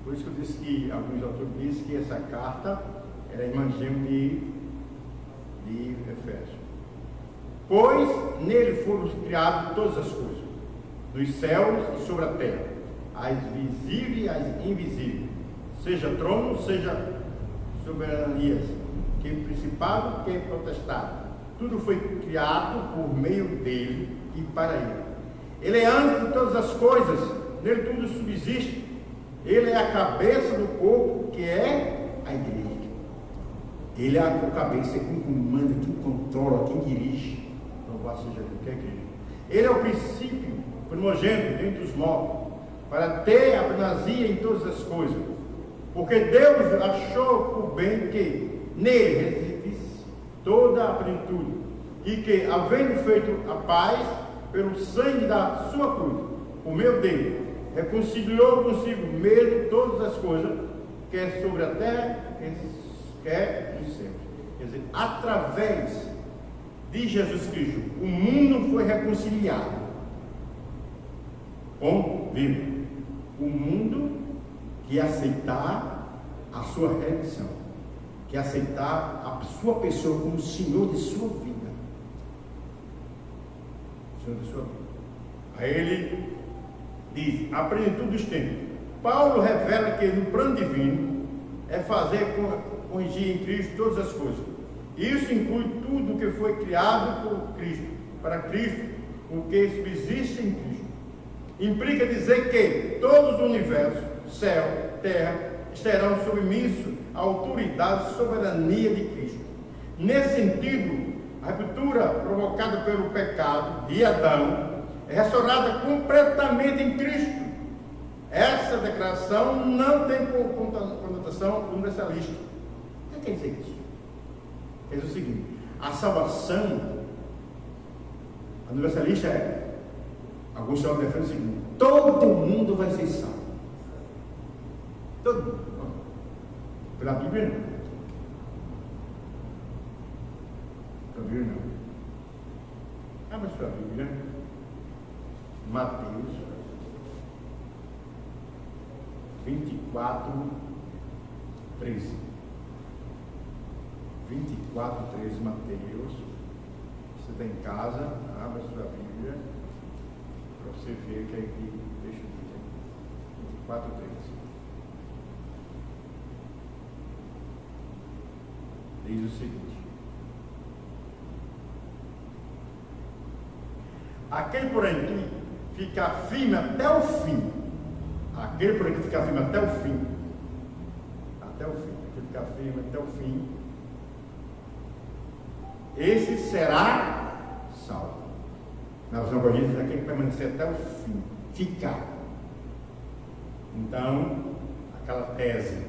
Por isso que eu disse que alguns autores dizem que essa carta era a irmã gêmea de Efésios. Pois nele foram criadas todas as coisas, nos céus e sobre a terra, as visíveis e as invisíveis, seja trono, seja soberanias, que principado, que potestade. Tudo foi criado por meio dele e para ele. Ele é antes de todas as coisas, nele tudo subsiste. Ele é a cabeça do corpo, que é a igreja. Ele é a cabeça, quem comanda, quem controla, quem dirige. Louvado seja Deus, que é a igreja. Ele é o princípio primogênito dentre os mortos, para ter a primazia em todas as coisas. Porque Deus achou por bem que nele residisse toda a plenitude, e que, havendo feito a paz pelo sangue da sua cruz, por meio dele, reconciliou consigo mesmo todas as coisas, quer sobre a terra, quer nos céus. Quer dizer, através de Jesus Cristo, o mundo foi reconciliado com Deus. O mundo que aceitar a sua redenção, que aceitar a sua pessoa como Senhor de sua vida. Senhor de sua vida. Aí ele diz, a plenitude dos tempos. Paulo revela que no plano divino é fazer corrigir em Cristo todas as coisas. Isso inclui tudo o que foi criado por Cristo, para Cristo, o que subsiste em Cristo. Implica dizer que todos os universos, céu, terra, estarão submissos à autoridade e soberania de Cristo. Nesse sentido, a ruptura provocada pelo pecado de Adão é restaurada completamente em Cristo. Essa declaração não tem conotação universalista. O que quer dizer isso? Quer dizer o seguinte: a salvação, a universalista alguns estão defendendo o seguinte: todo mundo vai ser salvo. Todo mundo. Pela Bíblia não. Pela Bíblia não. Abra sua Bíblia. Mateus 24, 13. 24, 13, Mateus. Você está em casa, abra sua Bíblia para você ver que aqui, deixa eu ver. 24, 13. Diz o seguinte: aquele, porém, que ficar firme até o fim, aquele, porém, que ficar firme até o fim, aquele ficar firme até o fim, esse será salvo. Na visão corrigida, aquele que permanecer até o fim, ficar. Então, aquela tese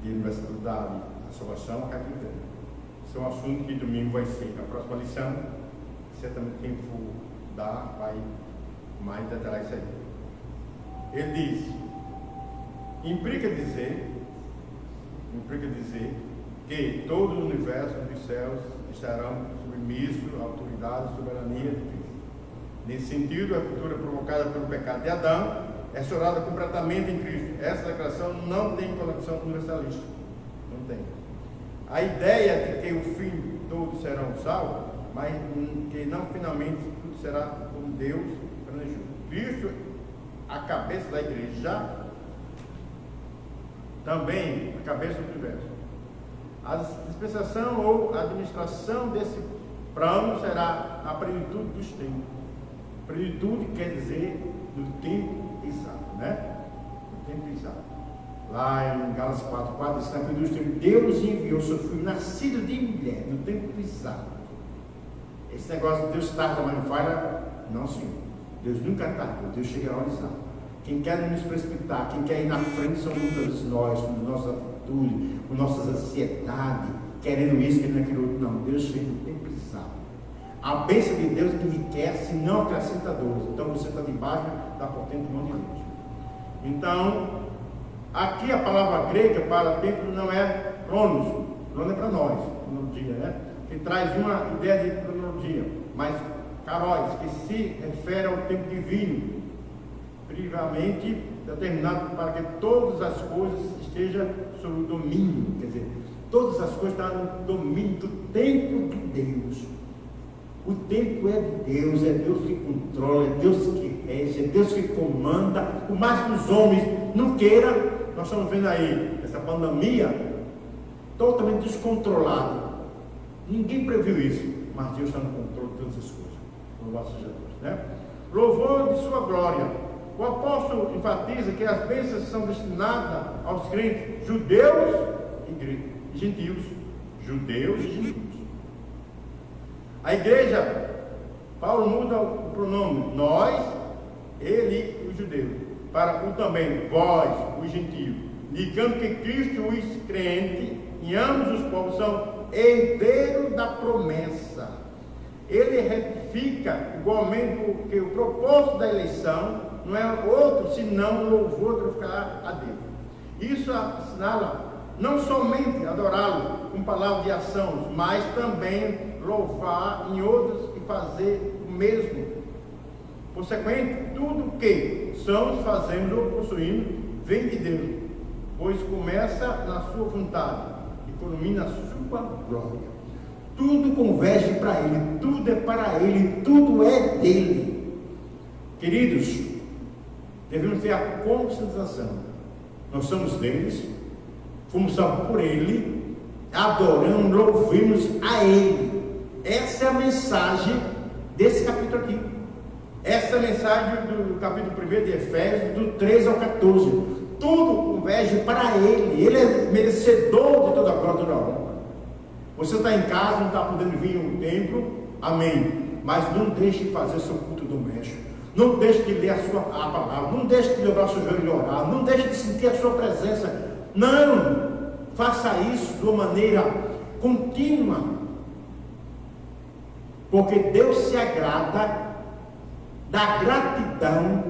de universalidade, a salvação, acaba entendendo. Esse é um assunto que domingo vai ser na próxima lição. Certamente quem for dar vai mais detalhar isso aí. Ele diz, implica dizer que todo o universo dos céus estarão submissos à autoridade e soberania de Cristo. Nesse sentido, a cultura provocada pelo pecado de Adão é restaurada completamente em Cristo. Essa declaração não tem conexão universalista. Não tem. A ideia de que o fim todos serão salvos, mas que não finalmente tudo será como Deus planejou. Cristo, a cabeça da igreja, também a cabeça do universo. A dispensação ou administração desse plano será a plenitude dos tempos. Plenitude quer dizer do tempo exato, né? Do tempo exato. Lá em Gálatas 4:4 diz: na plenitude dos tempos, Deus enviou seu filho nascido de mulher, no tempo exato. Esse negócio de Deus tarda, mas não falha, não, Senhor. Deus nunca tarda, Deus chega a hora exata. Quem quer nos precipitar, quem quer ir na frente são muitas nós, com nossas atitudes, com nossas ansiedades, querendo isso, querendo aquilo outro. Não, Deus chega no tempo exato. A bênção de Deus enriquece, não acrescenta dores. Então você está debaixo da potente mão de Deus. Então, aqui a palavra grega para tempo não é cronos, não é para nós, cronologia, né? Que traz uma ideia de cronologia, mas caróis, que se refere ao tempo divino, previamente determinado para que todas as coisas estejam sob o domínio, quer dizer, todas as coisas estão no domínio do tempo de Deus. O tempo é de Deus, é Deus que controla, é Deus que rege, é Deus que comanda. Por mais que os homens não queiram, nós estamos vendo aí essa pandemia totalmente descontrolada. Ninguém previu isso, mas Deus está no controle de todas as coisas. Louvado seja Deus, né? Louvor de sua glória. O apóstolo enfatiza que as bênçãos são destinadas aos crentes judeus e gentios. Judeus e gentios. A igreja, Paulo muda o pronome nós, ele e os judeus, para o também vós, os gentios, indicando que Cristo, os crentes, em ambos os povos, são herdeiros da promessa. ele retifica igualmente que o propósito da eleição não é outro senão o louvor glorificar a Deus. Isso assinala não somente adorá-lo com palavras de ação, mas também louvar em outros e fazer o mesmo. Consequente, tudo que somos, fazemos ou possuímos vem de Deus, pois começa na sua vontade e culmina na sua glória. Tudo converge para Ele, tudo é para Ele, tudo é dele. Queridos, devemos ter a conscientização. Nós somos deles, fomos salvos por Ele, adoramos, louvamos a Ele. Essa é a mensagem desse capítulo aqui. Essa é a mensagem do capítulo 1 de Efésios, do 3 ao 14. Tudo converge para Ele. Ele é merecedor de toda a glória e toda a honra. Você está em casa, não está podendo vir ao templo, amém. Mas não deixe de fazer seu culto doméstico. Não deixe de ler a palavra. Não deixe de dobrar seu joelho e orar. Não deixe de sentir a sua presença. Não! Faça isso de uma maneira contínua. Porque Deus se agrada da gratidão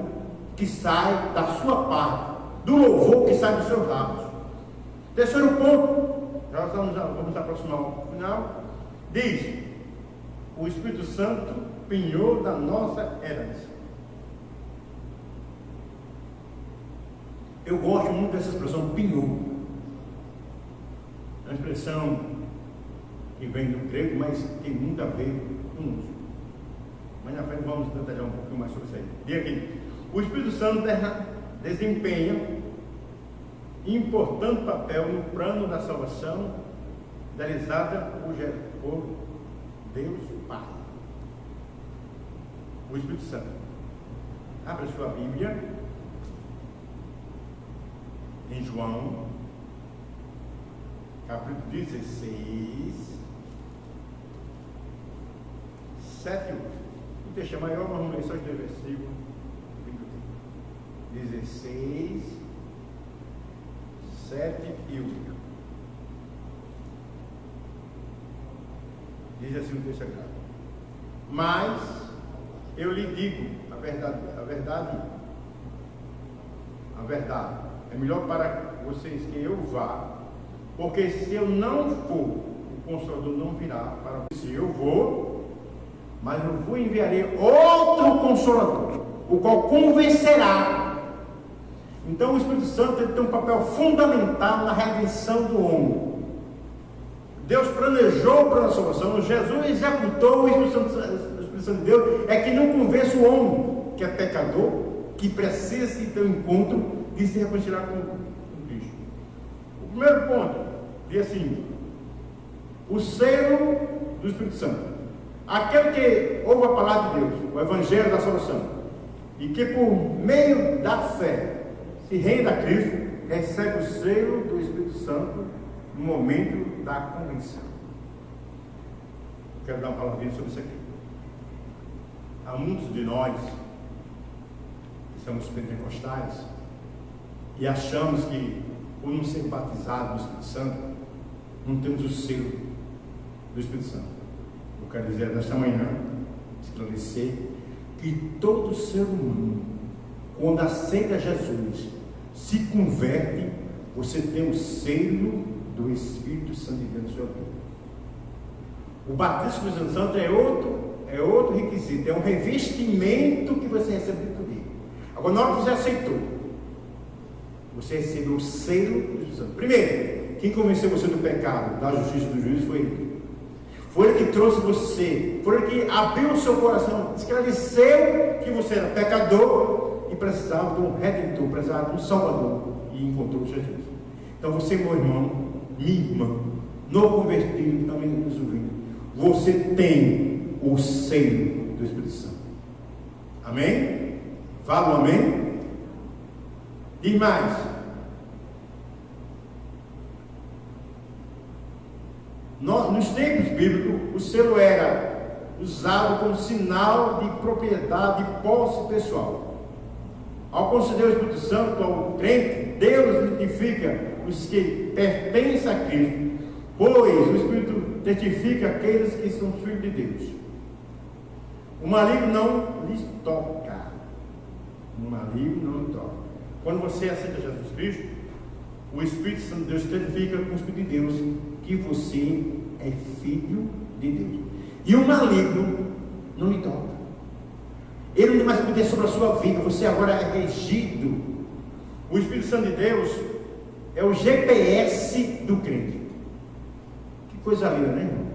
que sai da sua parte, do louvor que sai dos seus lábios. Terceiro ponto, nós vamos aproximar ao final, diz: o Espírito Santo penhor da nossa herança. Eu gosto muito dessa expressão penhor. É uma expressão que vem do grego, mas tem muito a ver com uso. Mas na frente vamos detalhar um pouquinho mais sobre isso aí. Diga aqui: o Espírito Santo desempenha importante papel no plano da salvação realizada por Deus Pai. O Espírito Santo. Abra sua Bíblia em João, capítulo 16, 7 e 8. O texto é maior, mas vamos ler só os dois versículos. 16, 7 e 8. Diz assim o texto sagrado: mas eu lhe digo a verdade, é melhor para vocês que eu vá, porque se eu não for, o Consolador não virá para vocês. Se eu vou, mas eu vos enviarei outro Consolador, o qual convencerá. Então o Espírito Santo ele tem um papel fundamental na redenção do homem. Deus planejou para a salvação, Jesus executou. O Espírito Santo de Deus é que não convence o homem que é pecador, que precisa de ter um encontro de se reconciliar com Cristo. O primeiro ponto diz assim: o selo do Espírito Santo. Aquele que ouve a palavra de Deus, o Evangelho da salvação, e que por meio da fé se rende a Cristo, recebe o selo do Espírito Santo no momento da convenção. Quero dar uma palavrinha sobre isso aqui. Há muitos de nós que somos pentecostais e achamos que, por não ser batizados no Espírito Santo, não temos o selo do Espírito Santo. Eu quero dizer nesta manhã, esclarecer, que todo ser humano, quando aceita Jesus, se converte, você tem o selo do Espírito Santo de Deus na sua vida. O batismo do Espírito Santo é outro requisito, é um revestimento que você recebe do poder. Agora, na hora que você aceitou, você recebeu o selo do Espírito Santo. Primeiro, quem convenceu você do pecado, da justiça e do juízo foi Ele. Foi Ele que trouxe você, foi Ele que abriu o seu coração, esclareceu que você era pecador e precisava de um redentor, precisava de um salvador, e encontrou Jesus. Então você, meu irmão, minha irmã, não convertido, também nos ouvindo, você tem o selo do Espírito Santo. Amém? Fala um amém? Diz mais. Nos tempos bíblicos, o selo era usado como sinal de propriedade e posse pessoal. Ao conceder o Espírito Santo ao crente, Deus identifica os que pertencem a Cristo, pois o Espírito testifica aqueles que são filhos de Deus. O maligno não lhes toca. O maligno não lhe toca. Quando você aceita Jesus Cristo, o Espírito Santo de Deus testifica com o Espírito de Deus que você é filho de Deus. E o maligno não lhe toca. Ele não tem mais poder sobre a sua vida. Você agora é regido. O Espírito Santo de Deus é o GPS do crente. Que coisa linda, né, irmão?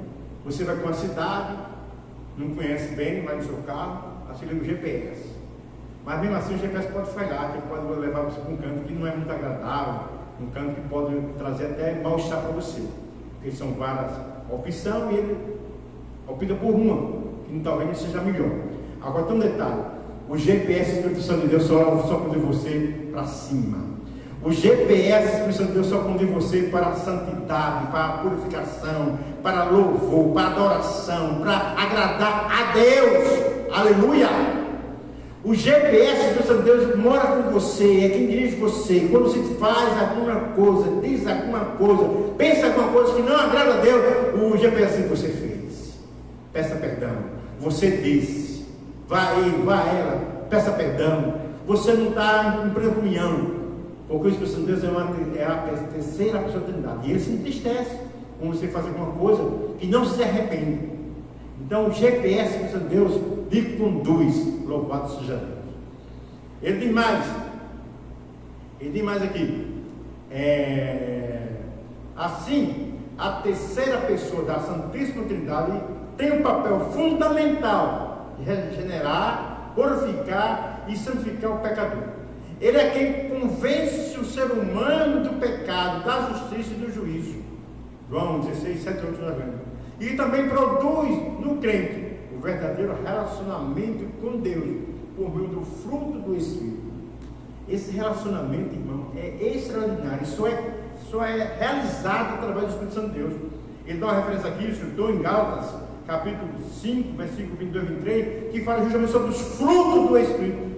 Você vai para uma cidade, não conhece bem, vai no seu carro, assim liga o GPS. Mas mesmo assim o GPS pode falhar, que pode levar você para um canto que não é muito agradável, um canto que pode trazer até mal-estar para você. Porque são várias opções e ele opta por uma, que talvez não seja melhor. Agora tem um detalhe: o GPS Espírito Santo de Deus só conduz você para cima. O GPS Espírito Santo de Deus só conduz você para a santidade, para a purificação, para louvor, para adoração, para agradar a Deus. Aleluia! O GPS Espírito Santo de Deus mora com você, é quem dirige você. Quando você faz alguma coisa, diz alguma coisa, pensa alguma coisa que não agrada a Deus, o GPS que você fez, peça perdão. Você disse, vai ela, peça perdão. Você não está cumprindo a comunhão, porque o Espírito Santo de Deus é a terceira pessoa da Trindade, e ele se entristece quando você faz alguma coisa que não se arrepende. Então o GPS Espírito Santo de Deus lhe conduz. Louvado seja Deus. Ele diz mais aqui, assim, a terceira pessoa da Santíssima Trindade tem um papel fundamental de regenerar, purificar e santificar o pecador. Ele é quem convence o ser humano do pecado, da justiça e do juízo. João 16, 7, 8, 9. E também produz no crente o verdadeiro relacionamento com Deus, por meio do fruto do Espírito. Esse relacionamento, irmão, é extraordinário, só é realizado através do Espírito Santo de Deus. Ele dá uma referência aqui, o escritor em Gálatas, capítulo 5, versículo 22 e 23, que fala justamente sobre os frutos do Espírito.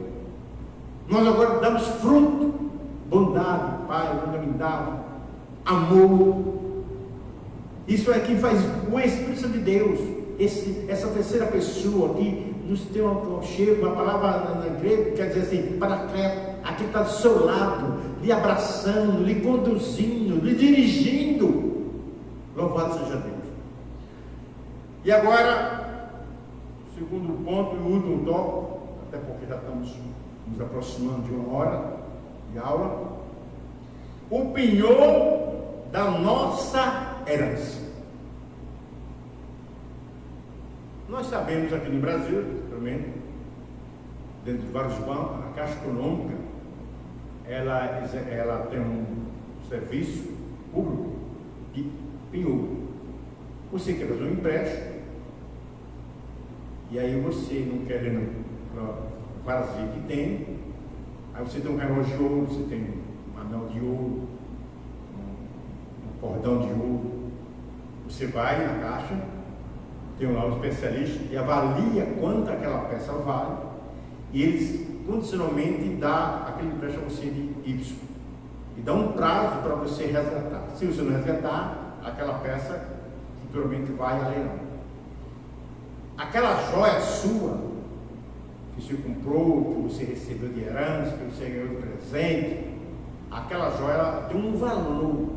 Nós agora damos fruto: bondade, paz, longanimidade, amor. Isso é quem faz o Espírito Santo de Deus. Essa terceira pessoa que nos tem um cheiro, uma palavra na grego quer dizer assim, paracleto, aqui está do seu lado, lhe abraçando, lhe conduzindo, lhe dirigindo. Louvado seja Deus. E agora, o segundo ponto e o último tópico, até porque já estamos nos aproximando de uma hora de aula: o penhor da nossa herança. Nós sabemos aqui no Brasil, também, dentro de vários bancos, a Caixa Econômica, ela tem um serviço público de penhor. Você quer fazer um empréstimo, e aí você, não querendo várias vias que tem, aí você tem um relógio de ouro, você tem um anel de ouro, um cordão de ouro. Você vai na caixa, tem lá um especialista e avalia quanto aquela peça vale, e eles condicionalmente dá aquele empréstimo a você de Y, e dá um prazo para você resgatar. Se você não resgatar, aquela peça futuramente vai a leilão. Aquela joia sua que você comprou, que você recebeu de herança, que você ganhou de presente, aquela joia ela tem um valor,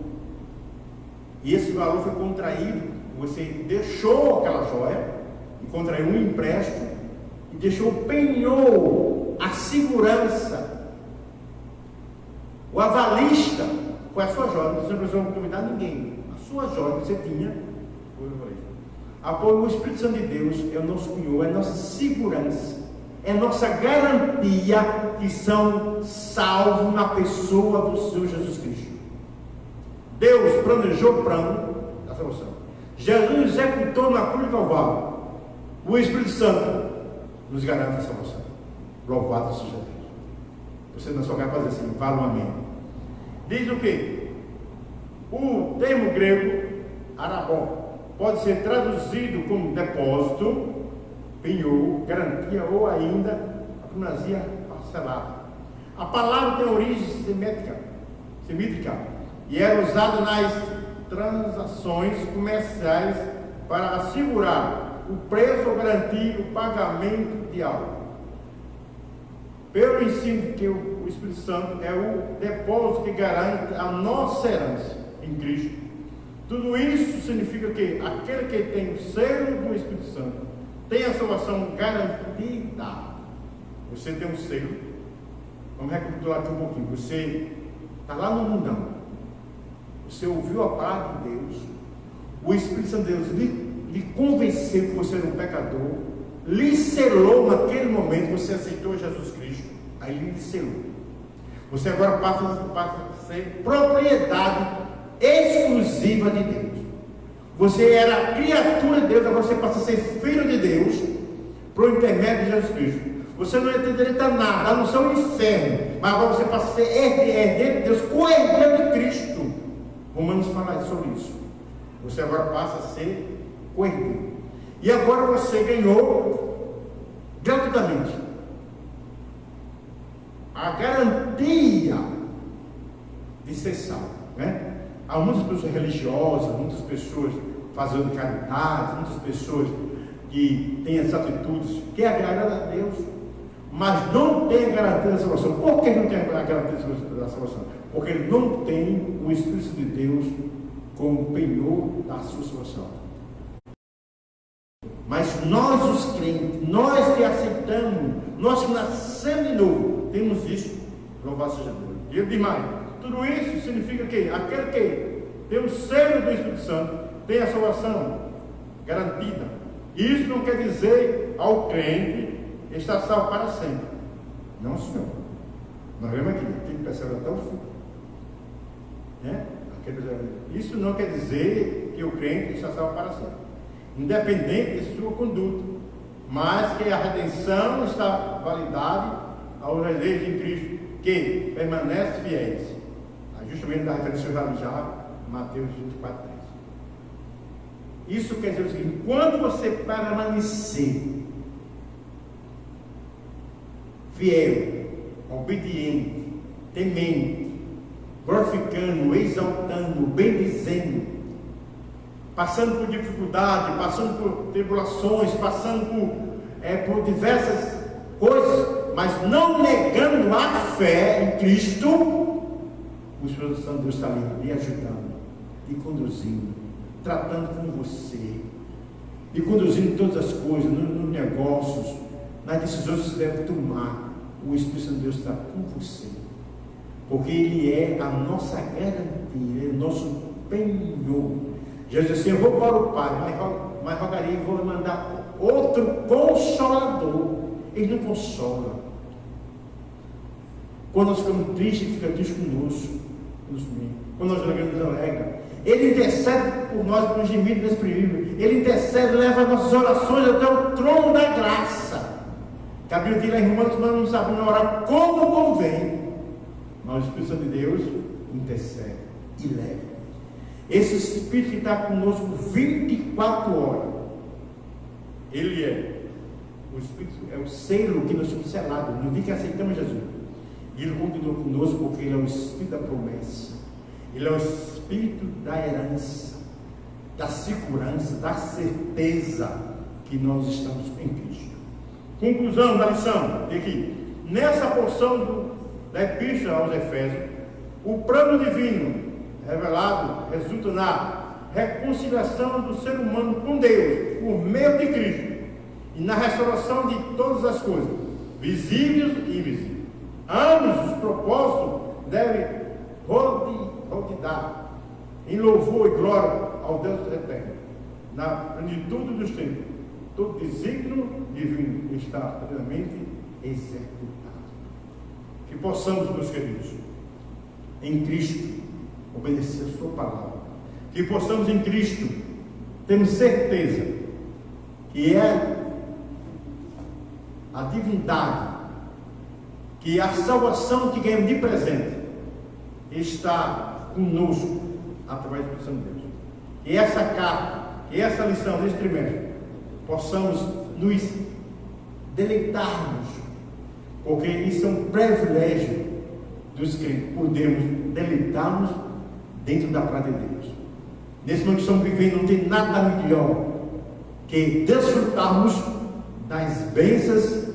e esse valor foi contraído. Você deixou aquela joia e contraiu um empréstimo e deixou o penhor, a segurança, o avalista foi a sua joia. Você não precisou convidar ninguém. A sua joia que você tinha foi o Espírito Santo de Deus é o nosso penhor, é a nossa segurança, é a nossa garantia que são salvos na pessoa do Senhor Jesus Cristo. Deus planejou o plano da salvação. Jesus executou na cruz do Calvário. O Espírito Santo nos garante a salvação. Louvado seja Deus. Você na sua casa pode dizer assim, fala um amém. Diz o que? O termo grego, arabó, pode ser traduzido como depósito, penhor, garantia ou ainda a primazia parcelada. A palavra tem origem semítica e era usada nas transações comerciais para assegurar o preço ou garantir o pagamento de algo. Pelo ensino que o Espírito Santo é o depósito que garante a nossa herança em Cristo. Tudo isso significa que aquele que tem o selo do Espírito Santo tem a salvação garantida. Você tem um selo. Vamos recapitular aqui um pouquinho. Você está lá no mundão. Você ouviu a palavra de Deus. O Espírito Santo de Deus lhe convenceu que você era um pecador. Lhe selou naquele momento. Você aceitou Jesus Cristo. Aí ele lhe selou. Você agora passa a ser propriedade exclusiva de Deus. Você era criatura de Deus, agora você passa a ser filho de Deus por intermédio de Jesus Cristo. Você não ia ter direito a nada, a não ser o inferno, mas agora você passa a ser herdeiro de Deus, co-herdeiro de Cristo. Romanos fala sobre isso. Você agora passa a ser co-herdeiro. E agora você ganhou gratuitamente a garantia de ser salvo, né? Há muitas pessoas religiosas, muitas pessoas fazendo caridade, muitas pessoas que têm essas atitudes que agradam a Deus, mas não tem a garantia da salvação. Por que não tem a garantia da salvação? Porque não tem o Espírito de Deus como penhor da sua salvação. Mas nós, os crentes, nós que aceitamos, nós que nascemos de novo, temos isso. Louvado seja Deus. Diga demais. Tudo isso significa que aquele que tem o selo do Espírito Santo tem a salvação garantida. Isso não quer dizer ao crente estar salvo para sempre. Não, senhor. Nós vemos aqui, quem percebe até o fim. Né? Isso não quer dizer que o crente está salvo para sempre, independente de sua conduta, mas que a redenção está validada aos eleitos em Cristo, que permanecem fiéis. Justamente da referência já Mateus 24, 3. Isso quer dizer o seguinte: enquanto você permanecer fiel, obediente, temente, glorificando, exaltando, bendizendo, passando por dificuldade, passando por tribulações, passando por diversas coisas, mas não negando a fé em Cristo, o Espírito Santo de Deus está ali, lhe ajudando, lhe conduzindo, tratando com você, e conduzindo todas as coisas, nos negócios, nas decisões que você deve tomar. O Espírito Santo de Deus está com você, porque Ele é a nossa garantia, Ele é o nosso penhor. Jesus disse assim: eu vou para o Pai, mas rogaria e vou mandar outro consolador. Ele não consola. Quando nós ficamos tristes, Ele fica triste conosco. Quando nós alegramos, nos alegra. Ele intercede por nós, por gemidos inexprimíveis. Ele intercede, leva nossas orações até o trono da graça. A Bíblia diz lá em Romanos que nós não sabemos orar como convém, mas o Espírito Santo de Deus intercede e leva. Esse Espírito que está conosco 24 horas, Ele é o Espírito, é o selo que nós somos selados no dia que aceitamos Jesus. E Ele continua conosco porque Ele é o Espírito da promessa, Ele é o Espírito da herança, da segurança, da certeza que nós estamos em Cristo. Conclusão da lição é que nessa porção da Epístola aos Efésios, o plano divino revelado resulta na reconciliação do ser humano com Deus por meio de Cristo e na restauração de todas as coisas, visíveis e invisíveis. Ambos os propósitos devem rodar em louvor e glória ao Deus eterno, na plenitude dos tempos. Todo desígnio divino está plenamente executado. Que possamos, meus queridos, em Cristo, obedecer a sua palavra. Que possamos em Cristo termos certeza que é a divindade, que a salvação que ganhamos de presente está conosco através do Espírito Santo de Deus. E essa carta, e essa lição desse trimestre, possamos nos deleitarmos, porque isso é um privilégio dos crentes, podemos deleitar-nos dentro da palavra de Deus. Nesse momento que estamos vivendo, não tem nada melhor que desfrutarmos das bênçãos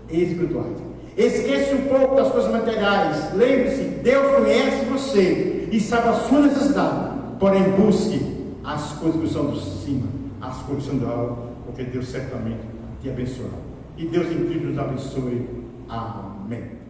espirituais. Esqueça um pouco das coisas materiais. Lembre-se, Deus conhece você e sabe a sua necessidade. Porém, busque as coisas que são do cima, as coisas que são do alto, porque Deus certamente te abençoará. E Deus em Cristo nos abençoe. Amém.